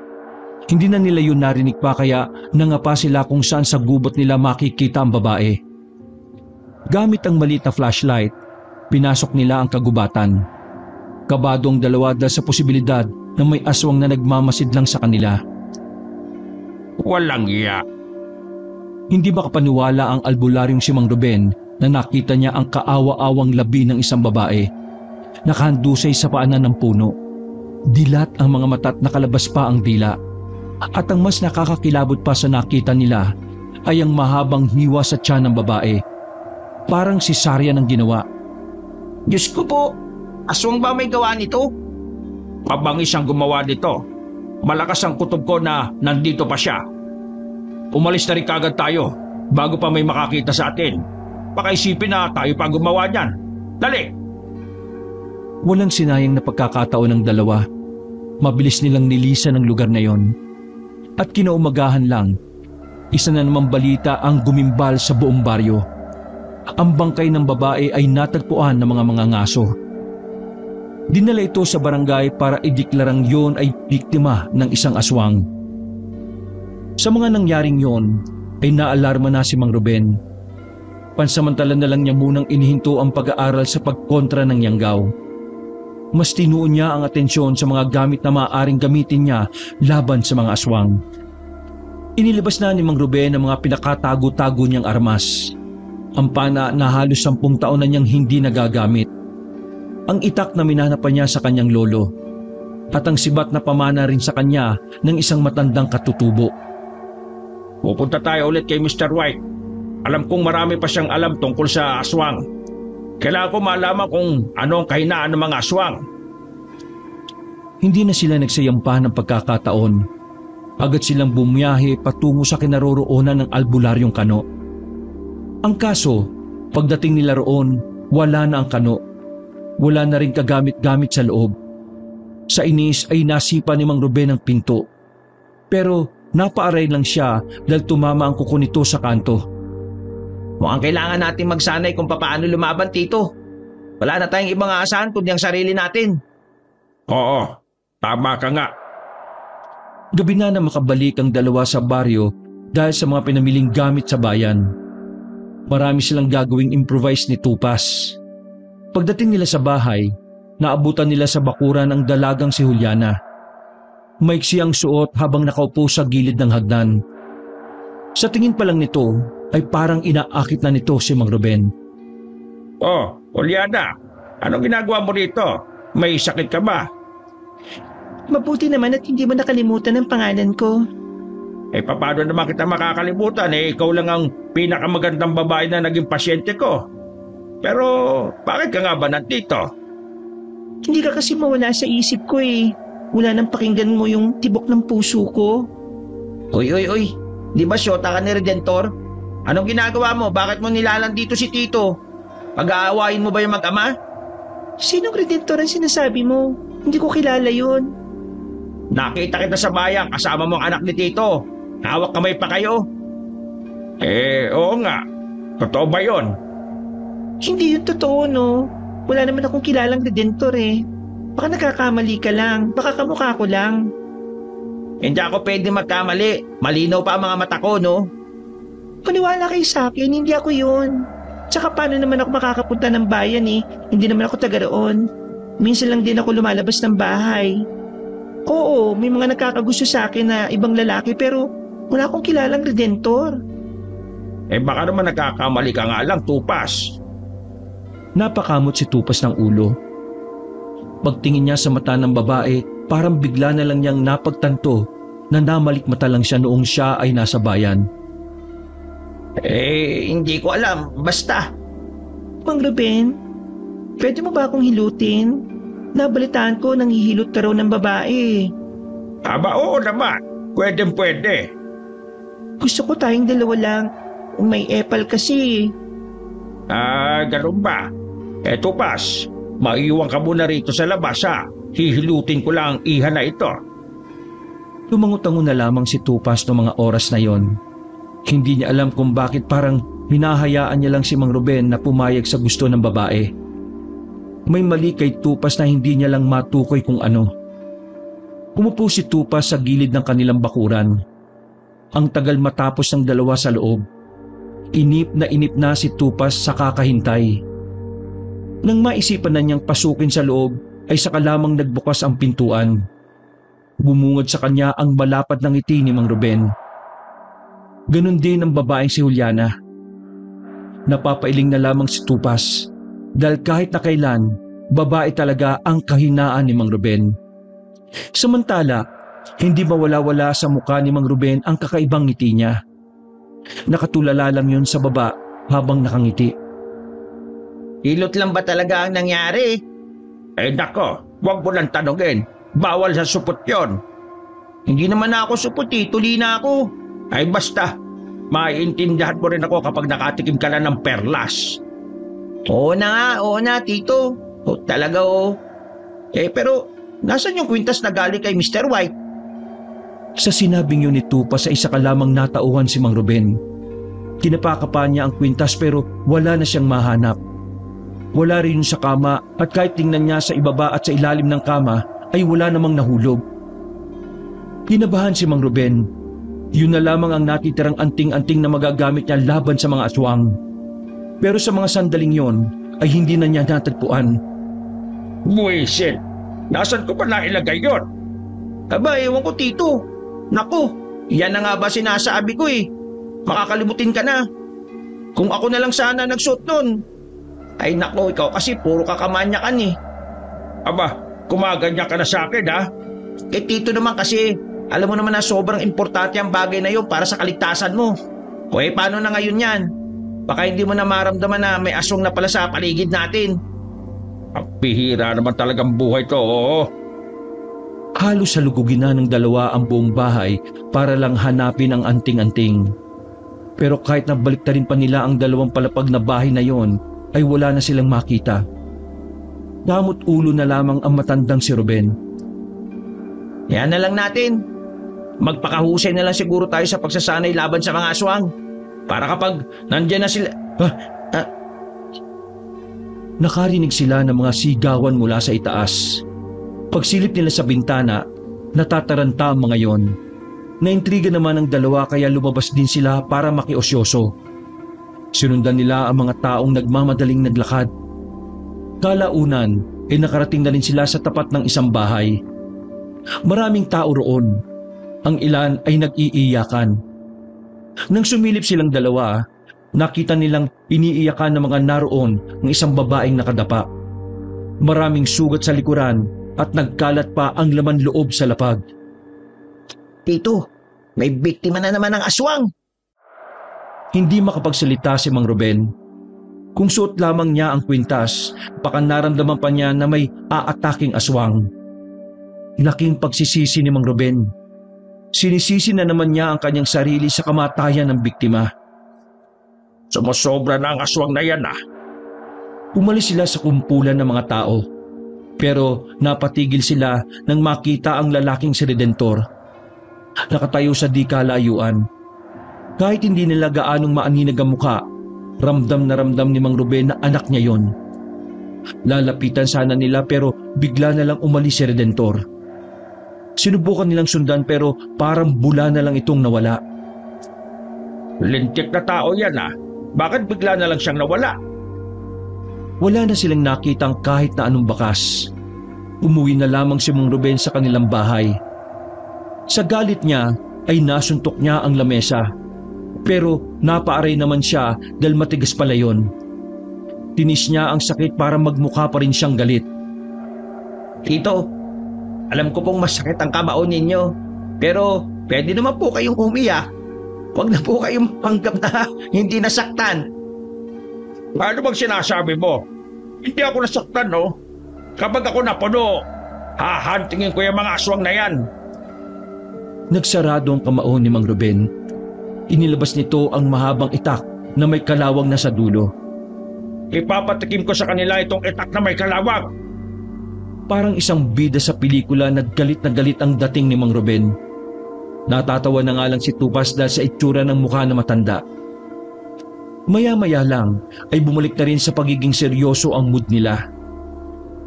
Hindi na nila yun narinig pa kaya nangapa sila kung saan sa gubot nila makikita ang babae. Gamit ang maliit na flashlight, pinasok nila ang kagubatan. Kabado ang dalawa dahil sa posibilidad na may aswang na nagmamasid lang sa kanila. Walang iya. Hindi makapaniwala ang albularyong si Mang Ruben na nakita niya ang kaawa-awang labi ng isang babae. Nakahandusay sa paanan ng puno. Dilat ang mga mata at nakalabas pa ang dila. At ang mas nakakakilabot pa sa nakita nila ay ang mahabang hiwa sa tiyan ng babae. Parang cesarean ang ginawa. Diyos ko po, aswang ba may gawa nito? Mabangis ang gumawa nito. Malakas ang kutob ko na nandito pa siya. Umalis na rin kagad tayo bago pa may makakita sa atin. Baka isipin na tayo pa gumawa niyan. Dali! Walang sinayang na pagkakataon ng dalawa. Mabilis nilang nilisan ang lugar na yon. At kinaumagahan lang, isa na namang balita ang gumimbal sa buong baryo. Ang bangkay ng babae ay natagpuan ng mga ngaso. Dinala ito sa barangay para ideklarang yon ay biktima ng isang aswang. Sa mga nangyaring yon ay naalarma na si Mang Ruben. Pansamantala na lang niya munang inihinto ang pag-aaral sa pagkontra ng Yanggaw. Mas tinuon niya ang atensyon sa mga gamit na maaaring gamitin niya laban sa mga aswang. Inilabas na ni Mang Ruben ang mga pinakatago-tago niyang armas. Ang pana na halos 10 taon na niyang hindi nagagamit. Ang itak na minanapan niya sa kanyang lolo. At ang sibat na pamana rin sa kanya ng isang matandang katutubo. Pupunta tayo ulit kay Mr. White. Alam kong marami pa siyang alam tungkol sa aswang. Kailangan ko malaman kung ano ang kahinaan ng mga aswang. Hindi na sila nagsayampa ng pagkakataon. Agad silang bumiyahe patungo sa kinaroroonan ng albularyong kano. Ang kaso, pagdating nila roon, wala na ang kano. Wala na rin kagamit-gamit sa loob. Sa inis ay nasipa ni Mang Ruben ang pinto. Pero napaaray lang siya dahil tumama ang kuko nito sa kanto. Mukhang kailangan natin magsanay kung paano lumaban, Tito. Wala na tayong ibang aasahan kundi ang sarili natin. Oo, tama ka nga. Gabi na makabalik ang dalawa sa baryo dahil sa mga pinamiling gamit sa bayan. Marami silang gagawing improvise ni Tupas. Pagdating nila sa bahay, naabutan nila sa bakuran ang dalagang si Juliana. Maiksi ang suot habang nakaupo sa gilid ng hagdan. Sa tingin pa lang nito ay parang inaakit na nito si Mang Ruben. Oh, Juliana, anong ginagawa mo rito? May sakit ka ba? Mabuti naman at hindi mo nakalimutan ang pangalan ko. Eh paano naman kita makakalimutan? Ikaw lang ang pinakamagandang babae na naging pasyente ko. Pero bakit ka nga ba nandito? Hindi ka kasi mawala sa isip ko eh. Wala nang pakinggan mo yung tibok ng puso ko. Uy. Di ba syota ka ni Redentor? Anong ginagawa mo? Bakit mo nilalang dito si Tito? Pag-aawain mo ba yung mag-ama? Sinong Redentor ang sinasabi mo? Hindi ko kilala yun. Nakita kita sa bayan kasama mo ang anak ni Tito. Hawak kamay pa kayo. Oo nga. Totoo ba yun? Hindi yun totoo, no? Wala naman akong kilalang Redentor eh. Baka nagkakamali ka lang. Baka kamukha ko lang. Hindi ako pwede magkamali. Malinaw pa ang mga mata ko, no? Paniwala kayo sa akin, hindi ako yun. Tsaka paano naman ako makakapunta ng bayan eh? Hindi naman ako taga roon. Minsan lang din ako lumalabas ng bahay. Oo, may mga nagkakagusto sa akin na ibang lalaki pero wala akong kilalang Redentor. Baka naman nagkakamali ka nga lang, Tupas. Napakamot si Tupas ng ulo. Pagtingin niya sa mata ng babae, parang bigla na lang niyang napagtanto na namalikmata lang siya noong siya ay nasa bayan. Hindi ko alam. Basta. Mang Ruben, pwede mo ba akong hilutin? Nabalitaan ko nanghihilot ka raw ng babae. Aba, oo naman. Pwede. Gusto ko tayong dalawa lang. May epal kasi. Ganun ba? Tupas, maiiwan ka muna rito sa labas ha. Hihilutin ko lang ang iha na ito. Lumangutango na lamang si Tupas noong mga oras na yon. Hindi niya alam kung bakit parang hinahayaan niya lang si Mang Ruben na pumayag sa gusto ng babae. May mali kay Tupas na hindi niya lang matukoy kung ano. Umupo si Tupas sa gilid ng kanilang bakuran. Ang tagal matapos ng dalawa sa loob. Inip na si Tupas sa kakahintay. Nang maisipan na niyang pasukin sa loob ay saka lamang nagbukas ang pintuan. Bumungad sa kanya ang malapad ng ngiti ni Mang Ruben. Ganon din ang babaeng si Juliana. Napapailing na lamang si Tupas dahil kahit na kailan, babae talaga ang kahinaan ni Mang Ruben. Samantala, hindi mawala-wala sa mukha ni Mang Ruben ang kakaibang ngiti niya. Nakatulala lang yun sa baba habang nakangiti. Hilot lang ba talaga ang nangyari? Nako, huwag mo lang tanongin. Bawal sa supot yon. Hindi naman ako suputi, tuli na ako. Basta, maiintindihan mo rin ako kapag nakatikim ka na ng perlas. Oo na, Tito. Talaga. Pero, nasan yung kwintas na galing kay Mr. White? Sa sinabing yun ni Tupas sa isa ka lamang natauhan si Mang Ruben. Tinapakapan niya ang kwintas pero wala na siyang mahanap. Wala rin yun sa kama at kahit tingnan niya sa ibaba at sa ilalim ng kama ay wala namang nahulog. Kinabahan si Mang Ruben. Yun na lamang ang natitirang anting-anting na magagamit niya laban sa mga aswang. Pero sa mga sandaling yon ay hindi na niya natagpuan. Buwisit! Nasaan ko pa nailagay yon? Aba, ewan ko tito. Naku, yan na nga ba sinasabi ko eh. Makakalimutin ka na. Kung ako na lang sana nagsuot nun. Ay naku, ikaw kasi puro kakamanyakan eh. Aba, kumaganya ka na sa akin ha? Eh tito naman kasi, alam mo naman na sobrang importante ang bagay na yun para sa kaligtasan mo. O eh paano na ngayon yan? Baka hindi mo na maramdaman na may aswang na pala sa paligid natin. Ang bihira naman talagang buhay to, oo. Halos halugugin na ng dalawa ang buong bahay para lang hanapin ang anting-anting. Pero kahit nabaliktarin pa nila ang dalawang palapag na bahay na yon, ay wala na silang makita. Damot ulo na lamang ang matandang si Ruben. Yan na lang natin. Magpakahusay na lang siguro tayo sa pagsasanay laban sa mga aswang. Para kapag nandyan na sila... Nakarinig sila ng mga sigawan mula sa itaas. Pagsilip nila sa bintana, natataranta ang mga yon. Naintriga naman ang dalawa kaya lumabas din sila para makiosyoso. Sinundan nila ang mga taong nagmamadaling naglakad. Kalaunan ay nakarating na rin sila sa tapat ng isang bahay. Maraming tao roon. Ang ilan ay nag-iiyakan. Nang sumilip silang dalawa, nakita nilang iniiyakan ng mga naroon ng isang babaeng nakadapa. Maraming sugat sa likuran at nagkalat pa ang laman loob sa lapag. Tito, may biktima na naman ng aswang. Hindi makapagsalita si Mang Ruben. Kung suot lamang niya ang kwintas, baka naramdaman pa niya na may aataking aswang. Laking pagsisisi ni Mang Ruben. Sinisisi na naman niya ang kanyang sarili sa kamatayan ng biktima. Sumusobra na ang aswang na yan ah. Umalis sila sa kumpulan ng mga tao. Pero napatigil sila nang makita ang lalaking si Redentor. Nakatayo sa di kalayuan. Kahit hindi nila gaanong maaninag ang muka, ramdam na ramdam ni Mang Ruben na anak niya yon. Lalapitan sana nila pero bigla na lang umalis si Redentor. Sinubukan nilang sundan pero parang bula na lang itong nawala. Lintik na tao yan ah. Bakit bigla na lang siyang nawala? Wala na silang nakitang kahit na anong bakas. Umuwi na lamang si Mang Ruben sa kanilang bahay. Sa galit niya ay nasuntok niya ang lamesa. Pero napaaray naman siya dahil matigas pala yun. Tinis niya ang sakit para magmukha pa rin siyang galit. Tito, alam ko pong masakit ang kamao ninyo. Pero pwede naman po kayong umiyak. Huwag na po kayong panggap na hindi nasaktan. Ano bang sinasabi mo? Hindi ako nasaktan no? Kapag ako napuno, hahantingin ko yung mga aswang na yan. Nagsarado ang kamao ni Mang Ruben. Inilabas nito ang mahabang itak na may kalawang na sa dulo. Ipapatikim ko sa kanila itong itak na may kalawang. Parang isang bida sa pelikula na galit ang dating ni Mang Ruben. Natatawa na nga lang si Tupas dahil sa itsura ng mukha na matanda. Maya-maya lang ay bumalik na rin sa pagiging seryoso ang mood nila.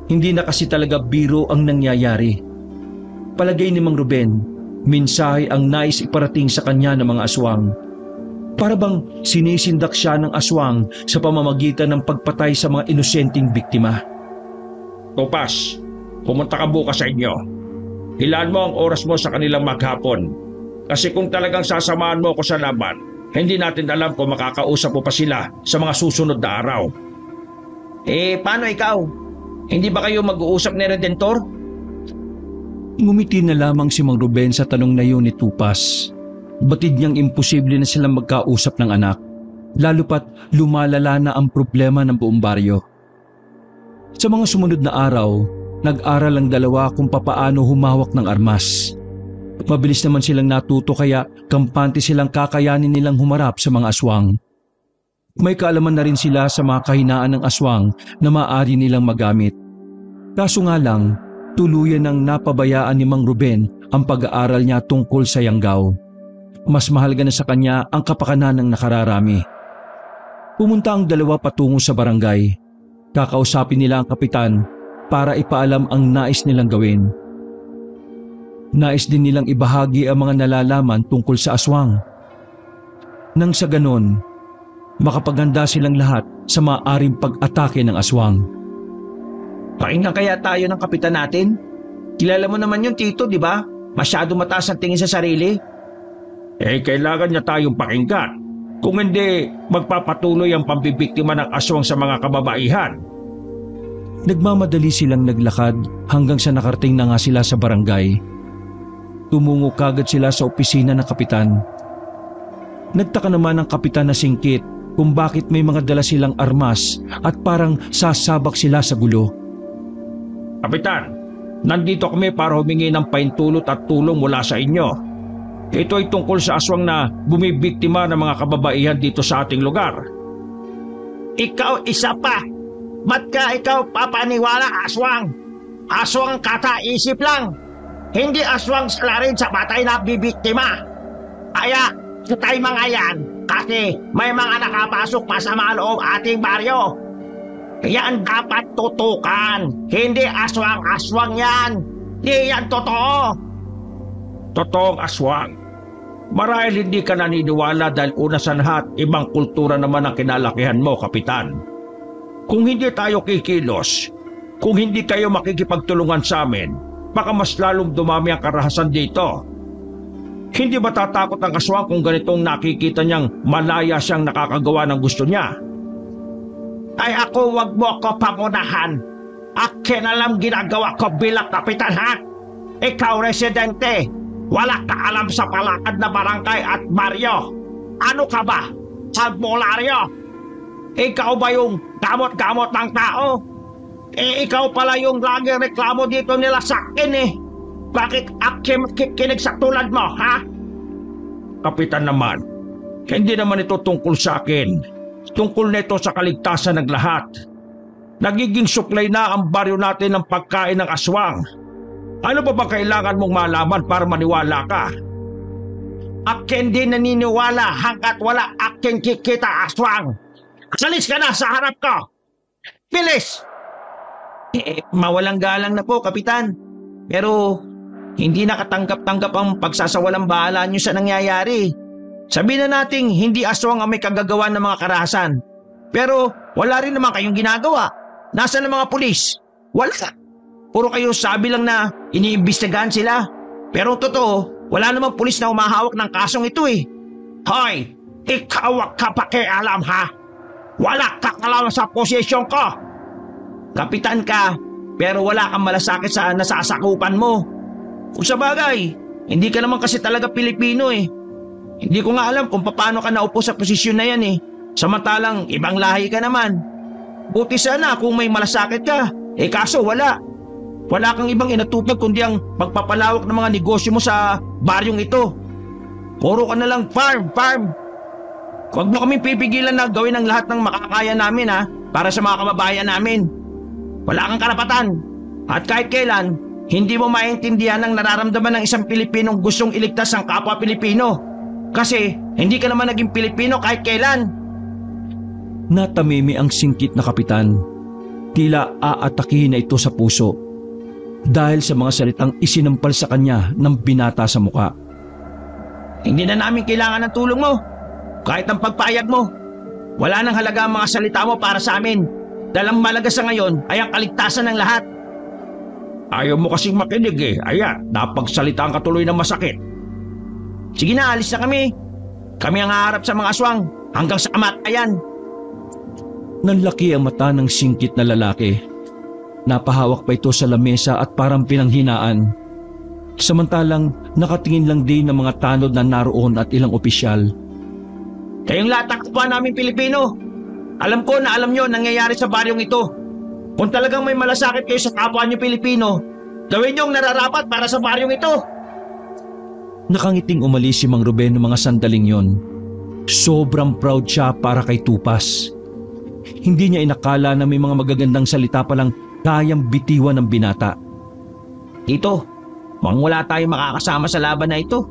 Hindi na kasi talaga biro ang nangyayari. Palagay ni Mang Ruben, mensahe ang nais iparating sa kanya ng mga aswang. Para bang sinisindak siya ng aswang sa pamamagitan ng pagpatay sa mga inosenteng biktima. Tupas, pumunta ka bukas sa inyo. Ilaan mo ang oras mo sa kanilang maghapon. Kasi kung talagang sasamahan mo ako sa laban, hindi natin alam kung makakausap mo pa sila sa mga susunod na araw. Eh, paano ikaw? Hindi ba kayo mag-uusap ni Redentor? Ngumiti na lamang si Mang Ruben sa tanong na yun ni Tupas. Batid niyang imposible na silang magkausap ng anak, lalo pat lumalala na ang problema ng buong baryo. Sa mga sumunod na araw, nag-aral ang dalawa kung papaano humawak ng armas. Mabilis naman silang natuto kaya kampante silang kakayanin nilang humarap sa mga aswang. May kaalaman na rin sila sa mga kahinaan ng aswang na maaari nilang magamit. Kaso nga lang, tuluyan nang napabayaan ni Mang Ruben ang pag-aaral niya tungkol sa Yanggaw. Mas mahalaga na sa kanya ang kapakanan ng nakararami. Pumunta ang dalawa patungo sa barangay. Kakausapin nila ang kapitan para ipaalam ang nais nilang gawin. Nais din nilang ibahagi ang mga nalalaman tungkol sa aswang. Nang sa ganon, makapaganda silang lahat sa maaaring pag-atake ng aswang. Pakinggan kaya tayo ng kapitan natin? Kilala mo naman yung Tito, di ba? Masyado mataas ang tingin sa sarili. Kailangan niya tayong pakinggan. Kung hindi, magpapatuloy ang pambibiktima ng aswang sa mga kababaihan. Nagmamadali silang naglakad hanggang sa nakarating na nga sila sa barangay. Tumungo kagad sila sa opisina ng kapitan. Nagtaka naman ang kapitan na singkit kung bakit may mga dala silang armas at parang sasabak sila sa gulo. Kapitan, nandito kami para humingi ng paintulot at tulong mula sa inyo. Ito ay tungkol sa aswang na bumibiktima ng mga kababaihan dito sa ating lugar. Ikaw isa pa. Ba't ka ikaw papaniwala aswang? Aswang kataisip lang. Hindi aswang salarin sa batay na bibiktima. Kaya, tayo mga yan kasi may mga nakapasok pa sa mga loob ating baryo. Yan dapat tutukan. Hindi aswang-aswang yan. Di yan totoo. Totoong aswang. Marahil hindi ka naniniwala dahil una sa lahat, ibang kultura naman ang kinalakihan mo, kapitan. Kung hindi tayo kikilos, kung hindi kayo makikipagtulungan sa amin, baka mas lalong dumami ang karahasan dito. Hindi ba tatakot ang aswang kung ganitong nakikita niyang malaya siyang nakakagawa ng gusto niya? Ay ako, wag mo ako pangunahan. Akin alam ginagawa ko bilang kapitan, ha? Ikaw, residente, wala ka alam sa palakad na barangay at baryo. Ano ka ba? Albularyo? Ikaw ba yung gamot-gamot ng tao? Ikaw pala yung laging reklamo dito nila sa akin eh. Bakit akin makikinig sa tulad mo, ha? Kapitan naman, hindi naman ito tungkol sa akin. Tungkol nito sa kaligtasan ng lahat. Nagiging suklay na ang baryo natin ng pagkain ng aswang. Ano ba kailangan mong malaman para maniwala ka? Akin din naniniwala hanggat wala aking kikita aswang. Salis ka na sa harap ko! Bilis! Mawalang galang na po, kapitan. Pero hindi nakatanggap-tanggap ang pagsasawalang bahala niyo sa nangyayari. Sabihin na nating hindi aswang ang may kagagawa ng mga karahasan. Pero wala rin naman kayong ginagawa. Nasaan ang mga pulis? Wala. Puro kayo sabi lang na iniimbestigahan sila. Pero totoo, wala namang pulis na humahawak ng kasong ito eh. Hoy! Ikaw ang kapakialam, ha? Wala ka alam sa posisyon ko! Kapitan ka, pero wala kang malasakit sa nasasakupan mo. Kung sa bagay, hindi ka naman kasi talaga Pilipino eh. Hindi ko nga alam kung paano ka naupo sa posisyon na yan eh. Samantalang ibang lahi ka naman. Buti sana kung may malasakit ka. Kaso wala. Wala kang ibang inatupag kundi ang pagpapalawak ng mga negosyo mo sa baryong ito. Puro ka na lang farm. Huwag mo kaming pipigilan na gawin ang lahat ng makakaya namin ha, para sa mga kababayan namin. Wala kang karapatan. At kahit kailan, hindi mo maintindihan ang nararamdaman ng isang Pilipinong gustong iligtas ang kapwa Pilipino. Kasi hindi ka naman naging Pilipino kahit kailan. Natamimi ang singkit na kapitan. Tila aatakihin na ito sa puso dahil sa mga salitang isinampal sa kanya ng binata sa muka. Hindi na namin kailangan ng tulong mo. Kahit ang pagpayag mo. Wala nang halaga ang mga salita mo para sa amin. Dahil ang malaga sa ngayon ay ang kaligtasan ng lahat. Ayaw mo kasing makinig eh. Ayan, napagsalitaan ka tuloy ng masakit. Sige na, alis na kami. Kami ang haharap sa mga aswang hanggang sa kamatayan. Nanlaki ang mata ng singkit na lalaki. Napahawak pa ito sa lamesa at parang pinanghinaan. Samantalang nakatingin lang din ng mga tanod na naroon at ilang opisyal. Kayong lahat ng kapwa namin Pilipino, alam ko na alam nyo ang nangyayari sa baryong ito. Kung talagang may malasakit kayo sa kapwa nyo Pilipino, gawin nyo ang nararapat para sa baryong ito. Nakangiting umalis si Mang Ruben ng mga sandaling yon. Sobrang proud siya para kay Tupas. Hindi niya inakala na may mga magagandang salita palang kayang bitiwan ng binata. Tito, mukhang wala tayong makakasama sa laban na ito.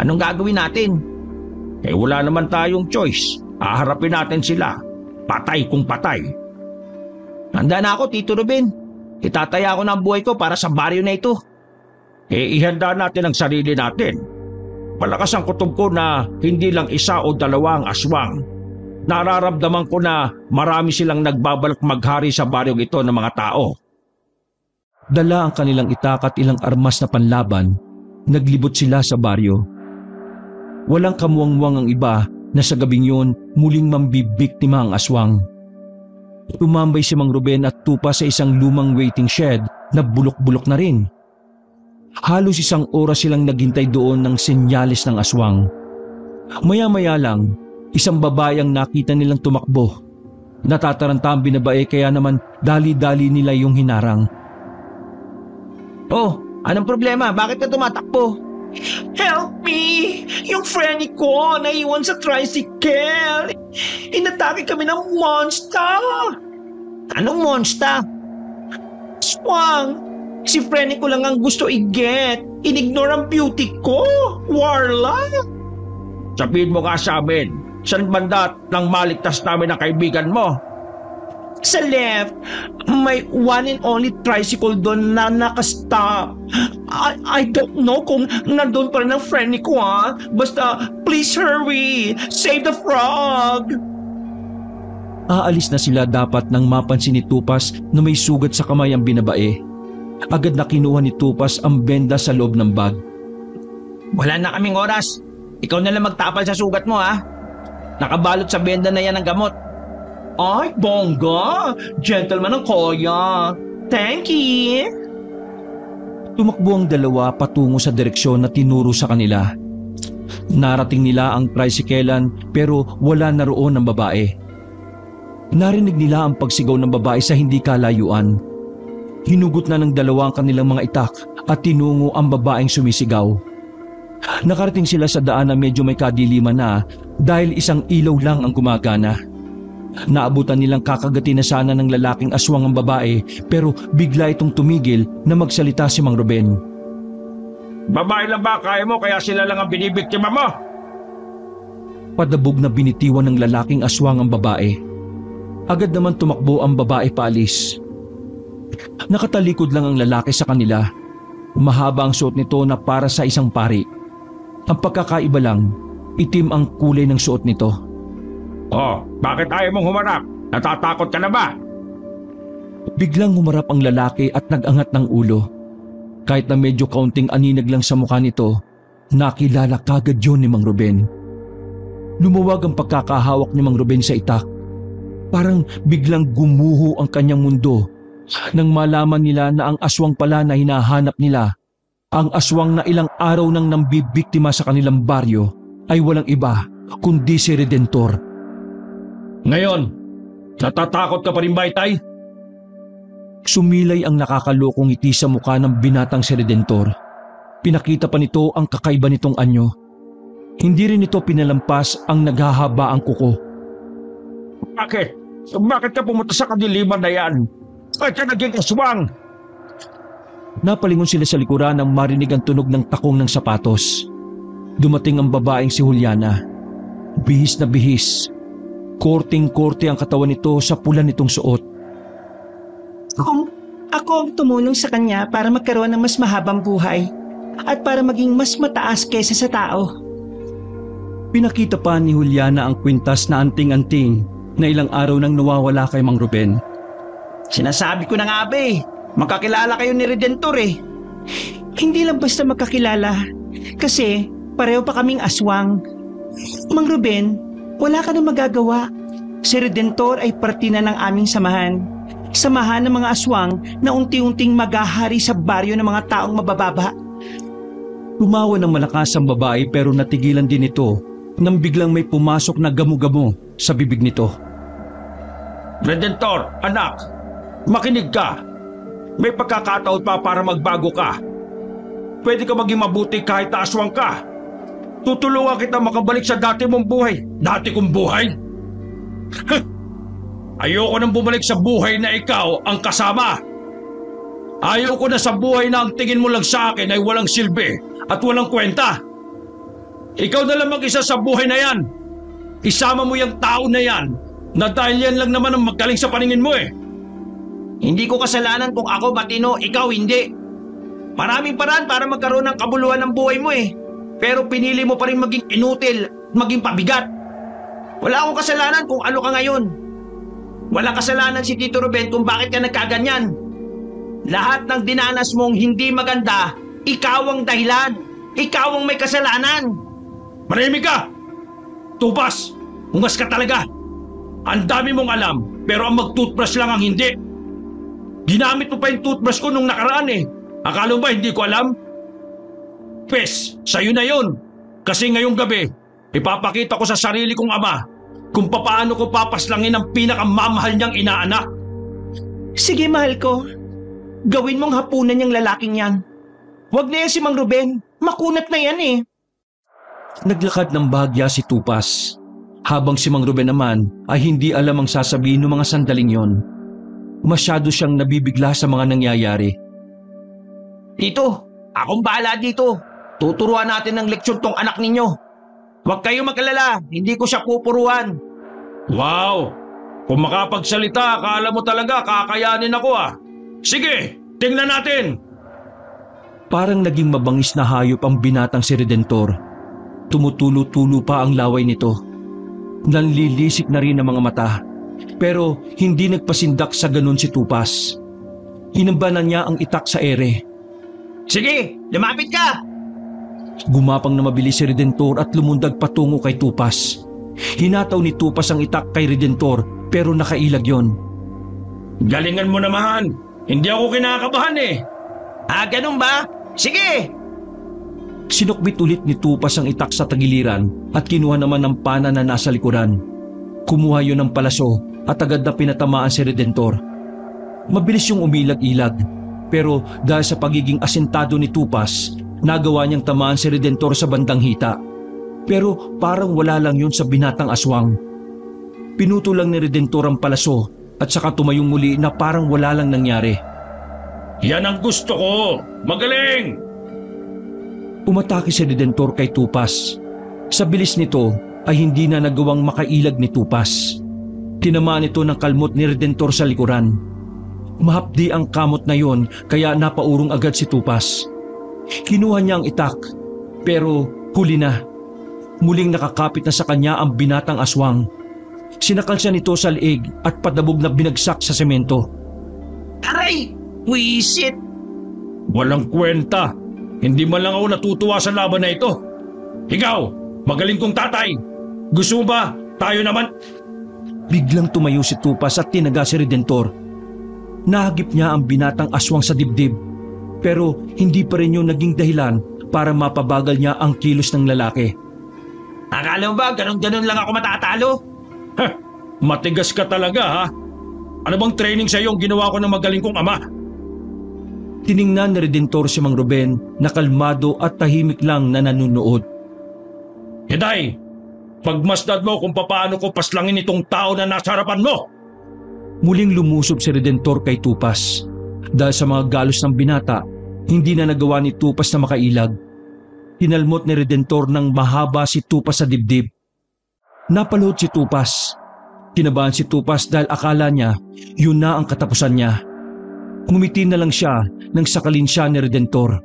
Anong gagawin natin? Wala naman tayong choice. Haharapin natin sila. Patay kung patay. Handa na ako, Tito Ruben. Itataya ko na ang buhay ko para sa baryo na ito. Ihanda natin ang sarili natin. Malakas ang kutob ko na hindi lang isa o dalawa ang aswang. Nararamdaman ko na marami silang nagbabalak maghari sa baryong ito ng mga tao. Dala ang kanilang itak at ilang armas na panlaban, naglibot sila sa baryo. Walang kamuwangwang ang iba na sa gabing yun muling mambibiktima ang aswang. Tumambay si Mang Ruben at tupa sa isang lumang waiting shed na bulok-bulok na rin. Halos 1 oras silang naghintay doon ng senyales ng aswang. Maya-maya lang, isang babae ang nakita nilang tumakbo. Natataranta ang binabae kaya naman dali-dali nila yung hinarang. Oh, anong problema? Bakit ka tumatakbo? Help me! Yung friend ko naiwan sa tricycle. Inatake kami ng monster. Anong monster? Swang! Si friend ko lang ang gusto i-get. Inignore ang beauty ko. Warla! Sabihin mo nga sa amin, saan banda nang maligtas namin ang kaibigan mo? Sa left, may one and only tricycle doon na nakastop. I don't know kung nandun pa rin ang friend ko ha. Basta, please hurry. Save the frog. Aalis na sila dapat nang mapansin ni Tupas na may sugat sa kamay ang binabae. Agad na kinuha ni Tupas ang benda sa loob ng bag. Wala na kaming oras. Ikaw na lang magtapal sa sugat mo ha. Nakabalot sa benda na yan ng gamot. Ay, bongga. Gentleman ang kuya. Thank you. Tumakbo ang dalawa patungo sa direksyon na tinuro sa kanila. Narating nila ang tricyclean pero wala na roon ang babae. Narinig nila ang pagsigaw ng babae sa hindi kalayuan. Hinugot na ng dalawa ang kanilang mga itak at tinungo ang babaeng sumisigaw. Nakarating sila sa daan na medyo may kadiliman na dahil isang ilaw lang ang gumagana. Naabutan nilang kakagatin na sana ng lalaking aswang ang babae pero bigla itong tumigil na magsalita si Mang Ruben. Babae lang ba kaya mo kaya sila lang ang binibiktima mo? Padabog na binitiwan ng lalaking aswang ang babae. Agad naman tumakbo ang babae paalis. Nakatalikod lang ang lalaki sa kanila. Mahaba ang suot nito na para sa isang pari. Ang pagkakaiba lang, itim ang kulay ng suot nito. Oh, bakit ayaw mong humarap? Natatakot ka na ba? Biglang humarap ang lalaki at nag-angat ng ulo. Kahit na medyo kaunting aninag lang sa mukha nito, nakilala kagad yun ni Mang Ruben. Lumuwag ang pagkakahawak ni Mang Ruben sa itak. Parang biglang gumuho ang kanyang mundo nang malaman nila na ang aswang pala na hinahanap nila, ang aswang na ilang araw nang nambibiktima sa kanilang baryo, ay walang iba kundi si Redentor. Ngayon, natatakot ka pa rin ba, Itay? Sumilay ang nakakalokong ngiti sa mukha ng binatang si Redentor. Pinakita pa nito ang kakaiba nitong anyo. Hindi rin ito pinalampas ang naghahaba ang kuko. Bakit? Bakit ka pumunta sa kadiliman na yan? Bakit ka naging aswang? Napalingon sila sa likuran nang marinig ang tunog ng takong ng sapatos. Dumating ang babaeng si Juliana. Bihis na bihis. Korting-korte ang katawan nito sa pula nitong suot. Ako ang tumulong sa kanya para magkaroon ng mas mahabang buhay at para maging mas mataas kaysa sa tao. Pinakita pa ni Juliana ang kwintas na anting-anting na ilang araw nang nawawala kay Mang Ruben. Sinasabi ko na nga ba magkakilala kayo ni Redentor Hindi lang basta magkakilala kasi pareho pa kaming aswang. Mang Ruben, wala ka na magagawa. Si Redentor ay parte na ng aming samahan. Samahan ng mga aswang na unti-unting maghahari sa baryo ng mga taong mabababa. Tumawa ng malakas ang babae pero natigilan din ito nang biglang may pumasok na gamo-gamo sa bibig nito. Redentor, anak, makinig ka. May pagkakataon pa para magbago ka. Pwede ka maging mabuti kahit aswang ka. Tutulungan kita makabalik sa dati mong buhay. Dati kong buhay? Ayoko nang bumalik sa buhay na ikaw ang kasama. Ayoko na sa buhay na ang tingin mo lang sa akin ay walang silbi at walang kwenta. Ikaw na lang mag-isa sa buhay na yan. Isama mo yung tao na yan na dahil yan lang naman ang magaling sa paningin mo Hindi ko kasalanan kung ako matino, ikaw hindi. Maraming paraan para magkaroon ng kabuluhan ng buhay mo eh. Pero pinili mo pa rin maging inutil at maging pabigat. Wala akong kasalanan kung ano ka ngayon. Walang kasalanan si Tito Ruben kung bakit ka nagkaganyan. Lahat ng dinanas mong hindi maganda, ikaw ang dahilan. Ikaw ang may kasalanan. Marahimik ka! Tupas! Ungas ka talaga! Ang dami mong alam, pero ang mag-toothbrush lang ang hindi. Ginamit mo pa yung toothbrush ko nung nakaraan eh. Akala mo ba hindi ko alam? Pes, sa'yo na yun. Kasi ngayong gabi, ipapakita ko sa sarili kong ama kung papaano ko papaslangin ang pinakamamahal niyang inaanak. Sige, mahal ko. Gawin mong hapunan yung lalaking yan. Huwag na yan si Mang Ruben. Makunat na yan eh. Naglakad ng bahagya si Tupas, habang si Mang Ruben naman ay hindi alam ang sasabihin ng mga sandaling yon. Masyado siyang nabibigla sa mga nangyayari. Tito, akong bahala dito. Tuturuan natin ng leksyon tong anak ninyo. Huwag kayong mag-alala, hindi ko siya pupuruan. Wow! Kung makapagsalita, akala mo talaga kakayanin ako ah. Sige, tingnan natin! Parang naging mabangis na hayop ang binatang si Redentor. Tumutulo-tulo pa ang laway nito. Nanlilisik na rin ang mga mata. Pero hindi nagpasindak sa ganun si Tupas. Hinambanan niya ang itak sa ere. Sige, lumapit ka! Gumapang na mabilis si Redentor at lumundag patungo kay Tupas. Hinataw ni Tupas ang itak kay Redentor pero nakailag yon. Galingan mo naman! Hindi ako kinakabahan eh! Ah, ganun ba? Sige! Sinukbit ulit ni Tupas ang itak sa tagiliran at kinuha naman ng pana na nasa likuran. Kumuha yun ng palaso at agad na pinatamaan si Redentor. Mabilis yung umilag-ilag, pero dahil sa pagiging asentado ni Tupas, nagawa niyang tamaan si Redentor sa bandang hita. Pero parang wala lang yun sa binatang aswang. Pinuto lang ni Redentor ang palaso at saka tumayong muli na parang wala lang nangyari. Yan ang gusto ko! Magaling! Umatake si Redentor kay Tupas. Sa bilis nito ay hindi na nagawang makailag ni Tupas. Tinamaan ito ng kalmot ni Redentor sa likuran. Mahapdi ang kamot na yon kaya napaurong agad si Tupas. Kinuha niya ang itak pero huli na. Muling nakakapit na sa kanya ang binatang aswang. Sinakal siya nito sa liig at padabog na binagsak sa semento. Aray! Wisit! Walang kwenta! Hindi man lang ako natutuwa sa laban na ito. Ikaw, magaling kong tatay. Gusto mo ba? Tayo naman. Biglang tumayo si Tupas at tinaga si Redentor. Nahagip niya ang binatang aswang sa dibdib. Pero hindi pa rin yung naging dahilan para mapabagal niya ang kilos ng lalaki. Akala mo ba ganun-ganun lang ako matatalo? Heh, matigas ka talaga ha? Ano bang training sa iyo ang ginawa ko ng magaling kong ama? Tiningnan ni Redentor si Mang Ruben na kalmado at tahimik lang na nanunood. Hiday, pagmasdad mo kung paano ko paslangin itong tao na nasa harapan mo. Muling lumusob si Redentor kay Tupas. Dahil sa mga galos ng binata, hindi na nagawa ni Tupas na makailag. Hinalmot ni Redentor ng mahaba si Tupas sa dibdib. Napaluhod si Tupas. Kinabahan si Tupas dahil akala niya yun na ang katapusan niya. Ngumiti na lang siya nang sakalin siya ni Redentor.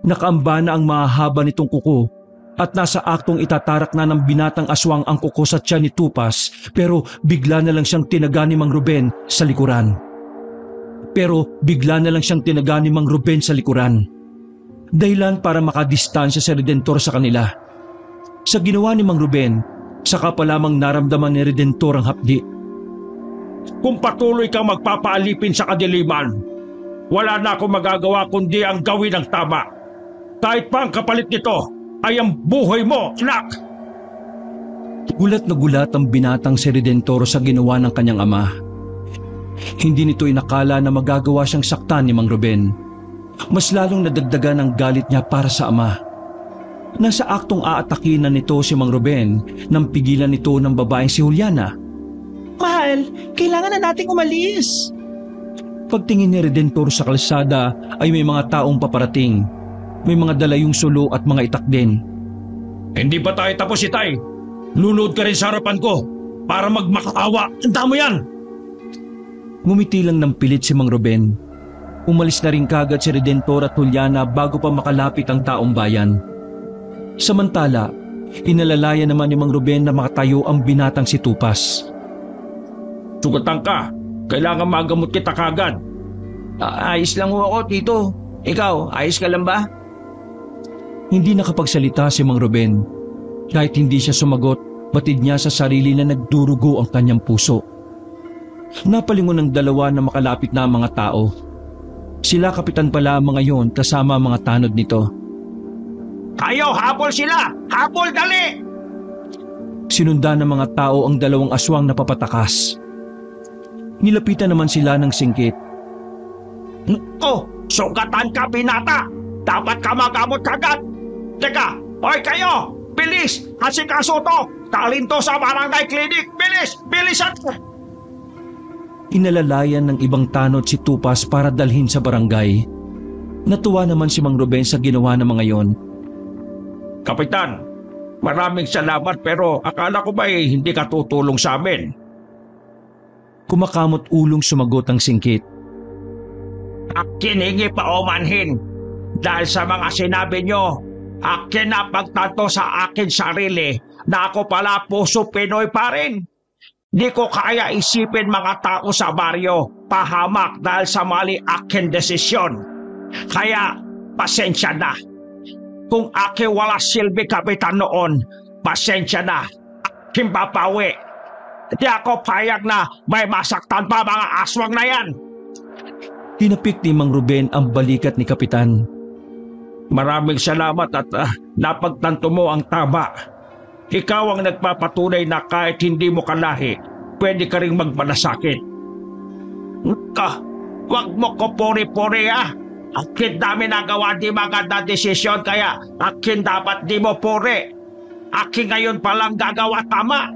Nakaamba na ang mahaba nitong kuko at nasa aktong itatarak na ng binatang aswang ang kuko sa tiyan ni Tupas pero bigla na lang siyang tinaga ni Mang Ruben sa likuran. Dahilan para makadistansya si Redentor sa kanila. Sa ginawa ni Mang Ruben, saka pa lamang naramdaman ni Redentor ang hapdi. Kung patuloy kang magpapaalipin sa kadiliman, wala na akong magagawa kundi ang gawin ng tama. Kahit pa ang kapalit nito ay ang buhay mo, anak! Gulat na gulat ang binatang si Redentor sa ginawa ng kanyang ama. Hindi nito inakala na magagawa siyang saktan ni Mang Ruben. Mas lalong nadagdagan ang galit niya para sa ama. Nasa aktong aatakin na nito si Mang Ruben nang pigilan nito ng babaeng si Juliana. Mahal, kailangan na nating umalis. Pagtingin ni Redentor sa kalsada ay may mga taong paparating. May mga dalayong sulo at mga itak din. Hindi pa tayo tapos, Itay. Lunood ka rin sa harapan ko para magmakaawa. Tanda mo yan! Ngumiti lang ng pilit si Mang Ruben. Umalis na rin kagad si Redentor at Juliana bago pa makalapit ang taong bayan. Samantala, inalalayan naman ni Mang Ruben na makatayo ang binatang si Tupas. Sugatan ka. Kailangan magamot kita kagad. Ayos lang ho ako, Tito. Ikaw, ayos ka lang ba? Hindi nakapagsalita si Mang Ruben. Kahit hindi siya sumagot, batid niya sa sarili na nagdurugo ang kanyang puso. Napalingon ng dalawa na makalapit na mga tao. Sila kapitan pala mga yon kasama mga tanod nito. Kayo, habol sila! Habol, dali! Sinundan ng mga tao ang dalawang aswang na papatakas. Nilapitan naman sila ng singkit. Oh, sugatan ka, binata! Dapat ka magamot kagad! Teka, hoy kayo! Bilis! Asikaso to! Dalhin to sa barangay clinic! Bilis! Bilisan! Inalalayan ng ibang tanod si Tupas para dalhin sa barangay. Natuwa naman si Mang Ruben sa ginawa ng mga yon. Kapitan, maraming salamat pero akala ko ba hindi ka tutulong sa amin? Kumakamot ulong sumagot ang singkit. Akin hingi pa umanhin. Dahil sa mga sinabi nyo, akin na pagtanto sa akin sarili na ako pala puso Pinoy pa rin. Di ko kaya isipin mga tao sa baryo pahamak dahil sa mali akin desisyon. Kaya pasensya na. Kung akin wala silbi kapitan noon, pasensya na. Akin papawi. Di ako payag na may masaktan pa mga aswang na yan. Tinapik ni Mang Ruben ang balikat ni Kapitan. Maraming salamat at napagtanto mo ang tama. Ikaw ang nagpapatunay na kahit hindi mo kalahi, pwede ka rin magmalasakit. Wag mo ko puri-puri Akin dami nagawa di maganda desisyon kaya akin dapat di mo puri. Akin ngayon palang gagawa tama.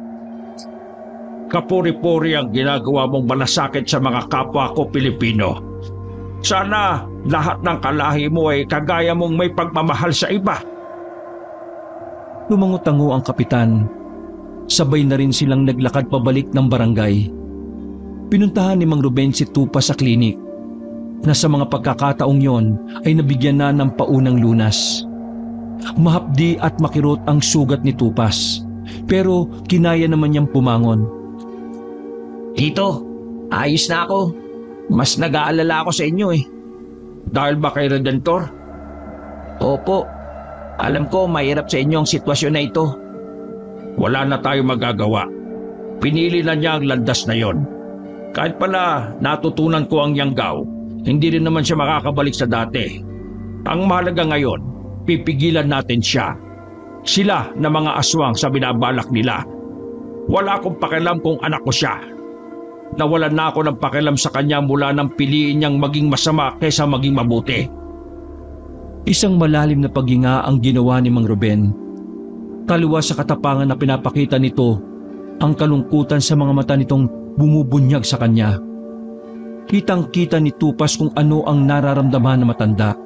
Kapuri-puri ang ginagawa mong malasakit sa mga kapwa ko Pilipino. Sana lahat ng kalahi mo ay kagaya mong may pagmamahal sa iba. Lumangutango ang kapitan. Sabay na rin silang naglakad pabalik ng barangay. Pinuntahan ni Mang Ruben si Tupas sa klinik na sa mga pagkakataong yon ay nabigyan na ng paunang lunas. Mahapdi at makirot ang sugat ni Tupas pero kinaya naman niyang pumangon. Tito, ayos na ako. Mas nag-aalala ako sa inyo Dahil ba kay Redentor? Opo, alam ko mahirap sa inyo ang sitwasyon na ito. Wala na tayo magagawa. Pinili na niya ang landas na yon. Kahit pala natutunan ko ang yanggaw, hindi rin naman siya makakabalik sa dati. Ang mahalaga ngayon, pipigilan natin siya. Sila na mga aswang sa binabalak nila. Wala akong pakialam kung anak ko siya. Nawalan na ako ng pakialam sa kanya mula nang piliin niyang maging masama kaysa maging mabuti. Isang malalim na paghinga ang ginawa ni Mang Ruben. Taliwas sa katapangan na pinapakita nito ang kalungkutan sa mga mata nitong bumubunyag sa kanya. Kitang-kita ni Tupas kung ano ang nararamdaman ng matanda.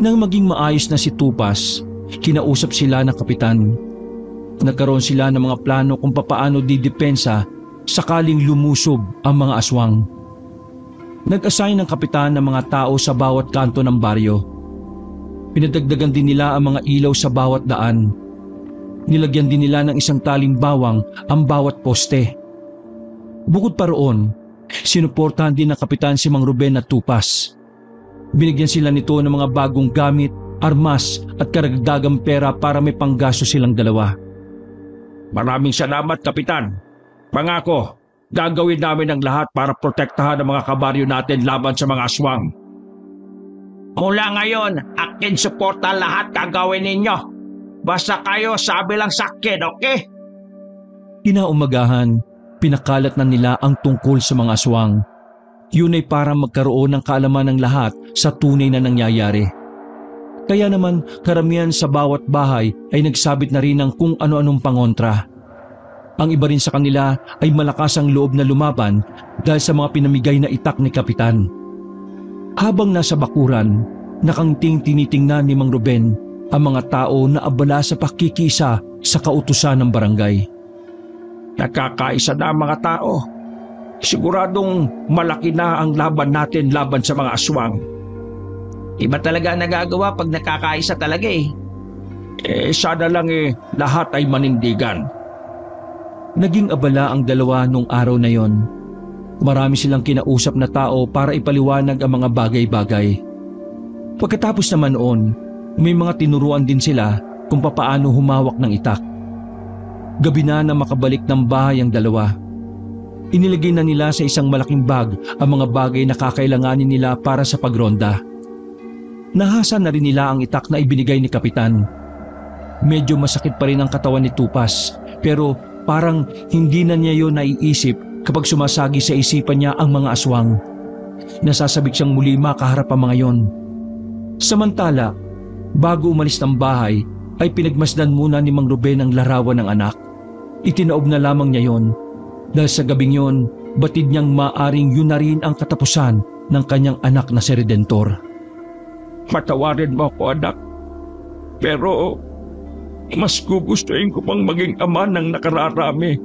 Nang maging maayos na si Tupas, kinausap sila ng kapitan. Nagkaroon sila ng mga plano kung papaano didepensa sakaling lumusob ang mga aswang. Nag-assign ng kapitan ng mga tao sa bawat kanto ng baryo. Pinadagdagan din nila ang mga ilaw sa bawat daan. Nilagyan din nila ng isang taling bawang ang bawat poste. Bukod pa roon, sinuportahan din ng kapitan si Mang Ruben at Tupas. Binigyan sila nito ng mga bagong gamit, armas at karagdagang pera para may panggasto silang dalawa. Maraming salamat, Kapitan. Pangako, gagawin namin ang lahat para protektahan ang mga kabaryo natin laban sa mga aswang. Mula ngayon, akin suporta lahat gagawin ninyo. Basta kayo sabi lang sa akin, okay? Kinaumagahan, pinakalat na nila ang tungkol sa mga aswang. Yun ay para magkaroon ng kaalaman ng lahat sa tunay na nangyayari. Kaya naman karamihan sa bawat bahay ay nagsabit na rin ng kung ano-anong pangontra. Ang iba rin sa kanila ay malakas ang loob na lumaban dahil sa mga pinamigay na itak ni Kapitan. Habang nasa bakuran, nakangting tinitingnan ni Mang Ruben ang mga tao na abala sa pakikisa sa kautusan ng barangay. Nakakaisa na ang mga tao. Siguradong malaki na ang laban natin laban sa mga aswang. Iba talaga ang nagagawa pag nakakaisa talaga eh. Sana lang lahat ay manindigan. Naging abala ang dalawa nung araw na yon. Marami silang kinausap na tao para ipaliwanag ang mga bagay-bagay. Pagkatapos naman noon, may mga tinuruan din sila kung papaano humawak ng itak. Gabi na makabalik ng bahay ang dalawa. Inilagay na nila sa isang malaking bag ang mga bagay na kakailanganin nila para sa pagronda. Nahasa na rin nila ang itak na ibinigay ni Kapitan. Medyo masakit pa rin ang katawan ni Tupas, pero parang hindi na niya yun naiisip kapag sumasagi sa isipan niya ang mga aswang. Nasasabik siyang muli makaharap ang mga yon. Samantala, bago umalis ng bahay, ay pinagmasdan muna ni Mang Ruben ang larawan ng anak. Itinaob na lamang niya yon, dahil sa gabing yon, batid niyang maaring yun na rin ang katapusan ng kanyang anak na si Redentor. Patawarin mo ako, anak. Pero mas gugustuhin ko pang maging ama ng nakararami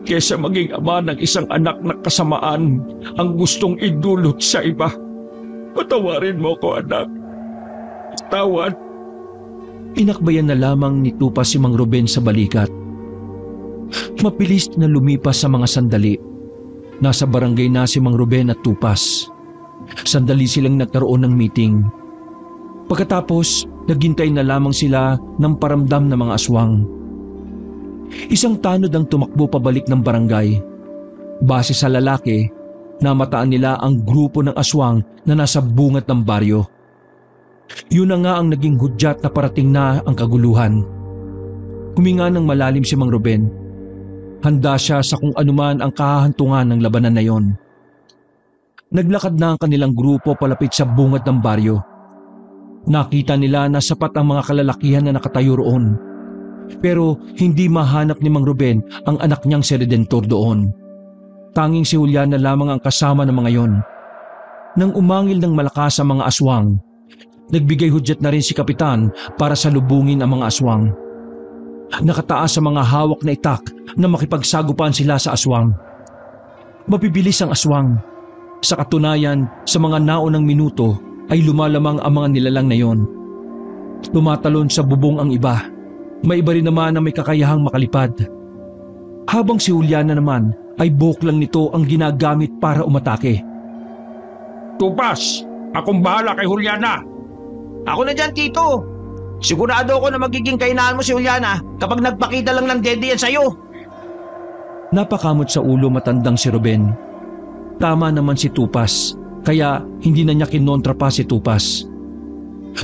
kesa maging ama ng isang anak na kasamaan ang gustong idulot sa iba. Patawarin mo ko, anak. Tawad. Inakbayan na lamang ni Tupas si Mang Ruben sa balikat. Mapilis na lumipas sa mga sandali. Nasa barangay na si Mang Ruben at Tupas. Sandali silang nagkaroon ng meeting. Pagkatapos, naghintay na lamang sila ng paramdam ng mga aswang. Isang tanod ang tumakbo pabalik ng barangay. Base sa lalaki, namataan nila ang grupo ng aswang na nasa bungat ng baryo. Yun na nga ang naging hudyat na parating na ang kaguluhan. Huminga ng malalim si Mang Ruben. Handa siya sa kung anuman ang kahahantungan ng labanan na yon. Naglakad na ang kanilang grupo palapit sa bungat ng baryo. Nakita nila na sapat ang mga kalalakihan na nakatayo roon. Pero hindi mahanap ni Mang Ruben ang anak niyang si Redentor doon. Tanging si Juliana lamang ang kasama ng mga yon. Nang umangil ng malakas ang mga aswang, nagbigay hudyat na rin si Kapitan para salubungin ang mga aswang. Nakataas sa mga hawak na itak na makipagsagupan sila sa aswang. Mabibilis ang aswang. Sa katunayan, sa mga naunang minuto ay lumalamang ang mga nilalang na yon. Tumatalon sa bubong ang iba. May iba rin naman na may kakayahang makalipad. Habang si Juliana naman ay buhok lang nito ang ginagamit para umatake. Tupas, akong bahala kay Juliana. Ako na dyan, Tito. Sigurado ako na magiging kainaan mo si Juliana kapag nagpakita lang ng dede yan sa'yo. Napakamot sa ulo matandang si Ruben. Tama naman si Tupas, kaya hindi na niya kinontra pa si Tupas.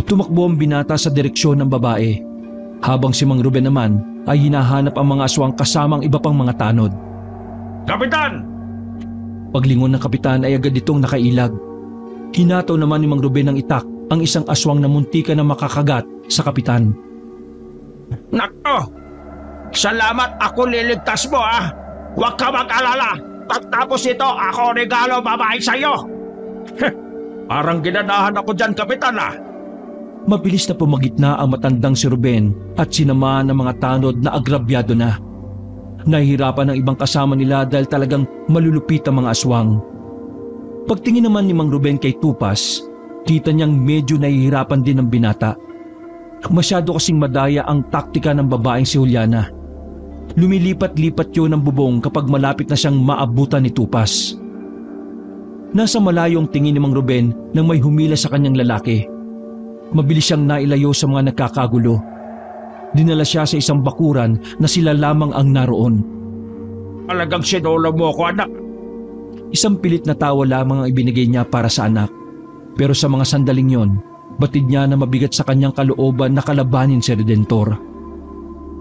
Tumakbo ang binata sa direksyon ng babae, habang si Mang Ruben naman ay hinahanap ang mga aswang kasamang iba pang mga tanod. Kapitan! Paglingon ng kapitan ay agad itong nakailag. Hinataw naman ni Mang Ruben ng itak ang isang aswang na muntika na makakagat sa kapitan. Nako! Salamat, ako liligtas mo ah! Huwag ka mag-alala! Pagtapos ito, ako regalo babae sa'yo! Parang ginanahan ako dyan, Kapitan ah! Mabilis na pumagitna ang matandang si Ruben at sinama ng mga tanod na agrabyado na. Nahihirapan ang ibang kasama nila dahil talagang malulupit ang mga aswang. Pagtingin naman ni Mang Ruben kay Tupas, kita niyang medyo nahihirapan din ang binata. Masyado kasing madaya ang taktika ng babaeng si Juliana. Lumilipat-lipat yun ang bubong kapag malapit na siyang maabutan ni Tupas. Nasa malayo ang tingin ni Mang Ruben nang may humila sa kanyang lalaki. Mabilis siyang nailayo sa mga nagkakagulo. Dinala siya sa isang bakuran na sila lamang ang naroon. Talagang sinolo mo ako, anak. Isang pilit na tawa lamang ang ibinigay niya para sa anak. Pero sa mga sandaling yon, batid niya na mabigat sa kanyang kalooban na kalabanin si Redentor.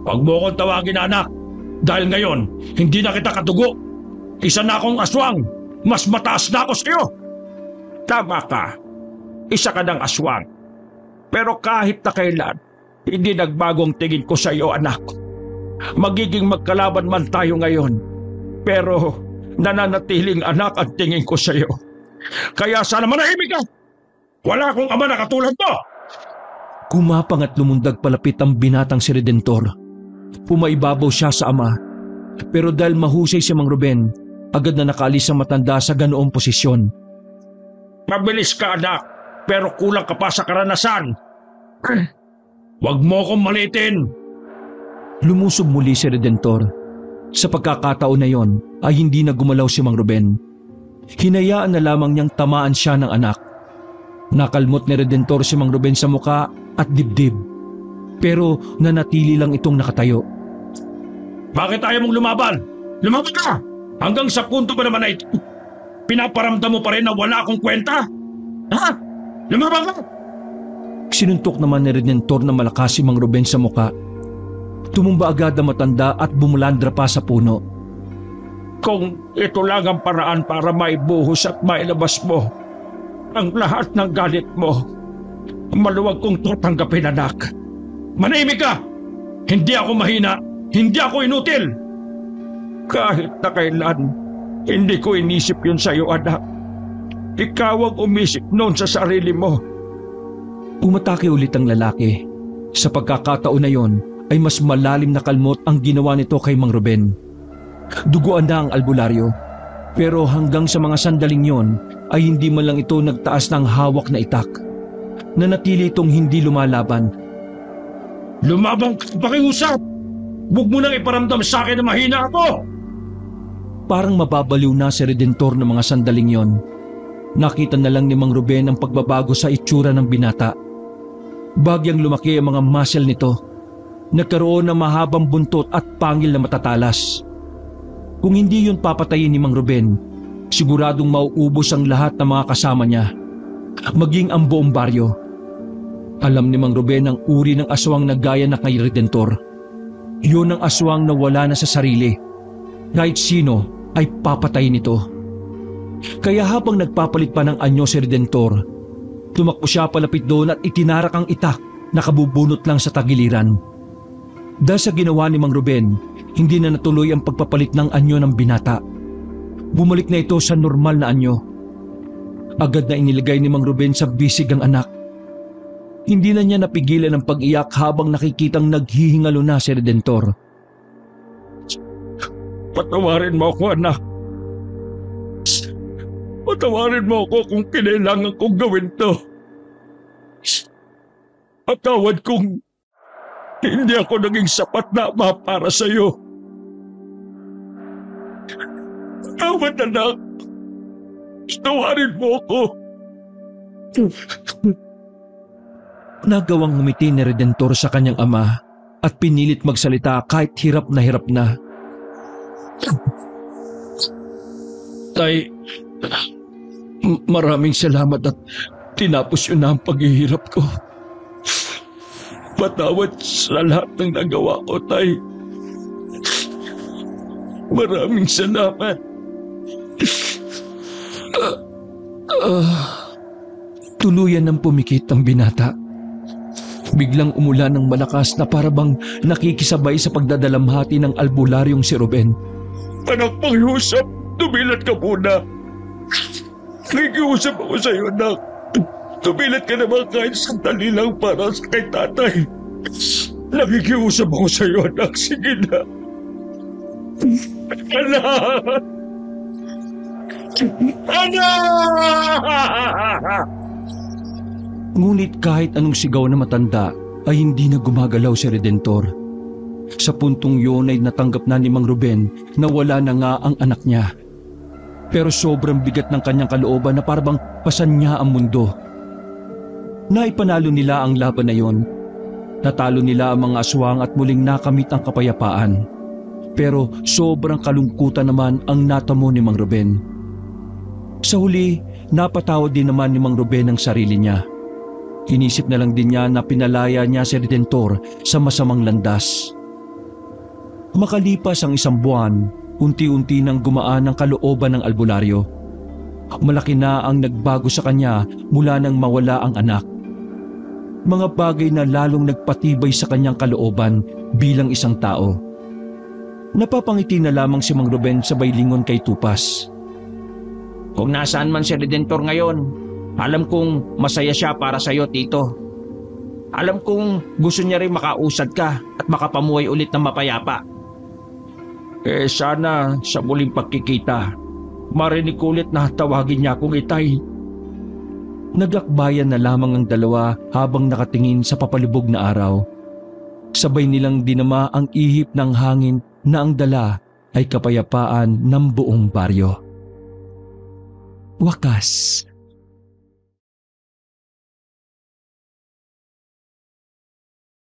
Huwag mo akong tawagin, anak. Dahil ngayon, hindi na kita katugo. Isa na akong aswang. Mas mataas na ako sa'yo. Tama ka. Isa ka ng aswang. Pero kahit na kailan, hindi nagbagong tingin ko sa iyo, anak. Magiging magkalaban man tayo ngayon, pero nananatiling anak ang tingin ko sa iyo. Kaya sana manahimik ka! Wala akong ama na katulad mo! Kumapang at lumundag palapit ang binatang si Redentor. Pumaibabaw siya sa ama, pero dahil mahusay si Mang Ruben, Agad na nakaalis ang matanda sa ganoong posisyon. Mabilis ka anak, pero kulang ka pa sa karanasan. Huwag mo akong malitin. Lumusob muli si Redentor. Sa pagkakataon na yon ay hindi na gumalaw si Mang Ruben. Hinayaan na lamang niyang tamaan siya ng anak. Nakalmot ni Redentor si Mang Ruben sa muka at dibdib. Pero nanatili lang itong nakatayo. Bakit ayaw mong lumaban? Lumaban ka! Hanggang sa punto ba naman na ito? Pinaparamdam mo pa rin na wala akong kwenta? Ha? Lumaban ka! Sinuntok naman ni Redentor na malakas si Mang Ruben sa muka. Tumumba agad ang matanda at bumulandra pa sa puno. Kung ito lang ang paraan para maibuhos at mailabas mo ang lahat ng galit mo, maluwag kong tatanggapin anak. Manahimik ka! Hindi ako mahina, hindi ako inutil. Kahit na kailan, hindi ko inisip yun sa'yo anak. Ikaw ang umisip noon sa sarili mo. Umatake ulit ang lalaki. Sa pagkakataon na yon ay mas malalim na kalmot ang ginawa nito kay Mang Ruben. Duguan na ang albularyo, pero hanggang sa mga sandaling yon ay hindi man lang ito nagtaas ng hawak na itak. Nanatili itong hindi lumalaban. Lumabang ka, pakiusap! Huwag mo nang iparamdam sa akin na mahina ako! Parang mababaliw na si Redentor ng mga sandaling yon. Nakita na lang ni Mang Ruben ang pagbabago sa itsura ng binata. Bagyang lumaki ang mga muscle nito. Nagkaroon ng mahabang buntot at pangil na matatalas. Kung hindi yun papatayin ni Mang Ruben, siguradong mauubos ang lahat ng mga kasama niya, maging ang buong baryo. Alam ni Mang Ruben ang uri ng aswang na gaya na kay Redentor. Yun ang aswang na wala na sa sarili. Kahit sino ay papatayin nito. Kaya habang nagpapalit pa ng anyo si Redentor, tumakbo siya palapit doon at itinarak ang itak na kabubunot lang sa tagiliran. Dahil sa ginawa ni Mang Ruben, hindi na natuloy ang pagpapalit ng anyo ng binata. Bumalik na ito sa normal na anyo. Agad na inilagay ni Mang Ruben sa bisig ang anak. Hindi na niya napigilan ang pag-iyak habang nakikitang naghihingalo na si Redentor. Patawarin mo ako anak. Patawarin mo ako kung kinailangan kong gawin to. Patawad kung hindi ako naging sapat na ama para sa iyo. Patawad anak. Patawarin mo ako. Nagawang ngumiti ni Redentor sa kanyang ama at pinilit magsalita kahit hirap na hirap na. Tay, maraming salamat at tinapos yun na ang paghihirap ko. Patawad sa lahat ng nagawa ko, Tay. Maraming salamat. Tuluyan ng pumikit ang binata. Biglang umulan ng malakas na parabang nakikisabay sa pagdadalamhati ng albularyong si Ruben. Anak, pakiusap. Tumilat ka muna. Nakikiusap ako sa iyo, anak. Tumilat ka naman kahit sandali lang para sa kay tatay. Nakikiusap ako sa iyo, anak. Sige na. Anak! Anak! Ngunit kahit anong sigaw na matanda ay hindi na gumagalaw si Redentor. Sa puntong yun ay natanggap na ni Mang Ruben na wala na nga ang anak niya. Pero sobrang bigat ng kanyang kalooban na parang pasan niya ang mundo. Naipanalo nila ang laban na yon. Natalo nila ang mga aswang at muling nakamit ang kapayapaan. Pero sobrang kalungkutan naman ang natamo ni Mang Ruben. Sa huli, napatawad din naman ni Mang Ruben ang sarili niya. Inisip na lang din niya na pinalaya niya si Redentor sa masamang landas. Makalipas ang 1 buwan, unti-unti nang gumaan ang kalooban ng albularyo. Malaki na ang nagbago sa kanya mula nang mawala ang anak. Mga bagay na lalong nagpatibay sa kanyang kalooban bilang isang tao. Napapangiti na lamang si Mang Ruben sabay lingon kay Tupas. Kung nasaan man si Redentor ngayon, alam kong masaya siya para sa iyo, Tito. Alam kong gusto niya rin makausad ka at makapamuhay ulit ng mapayapa. Sana sa muling pagkikita marinig ko ulit na tawagin niya akong itay. Naglakbayan na lamang ang dalawa habang nakatingin sa papalubog na araw. Sabay nilang dinama ang ihip ng hangin na ang dala ay kapayapaan ng buong baryo. Wakas,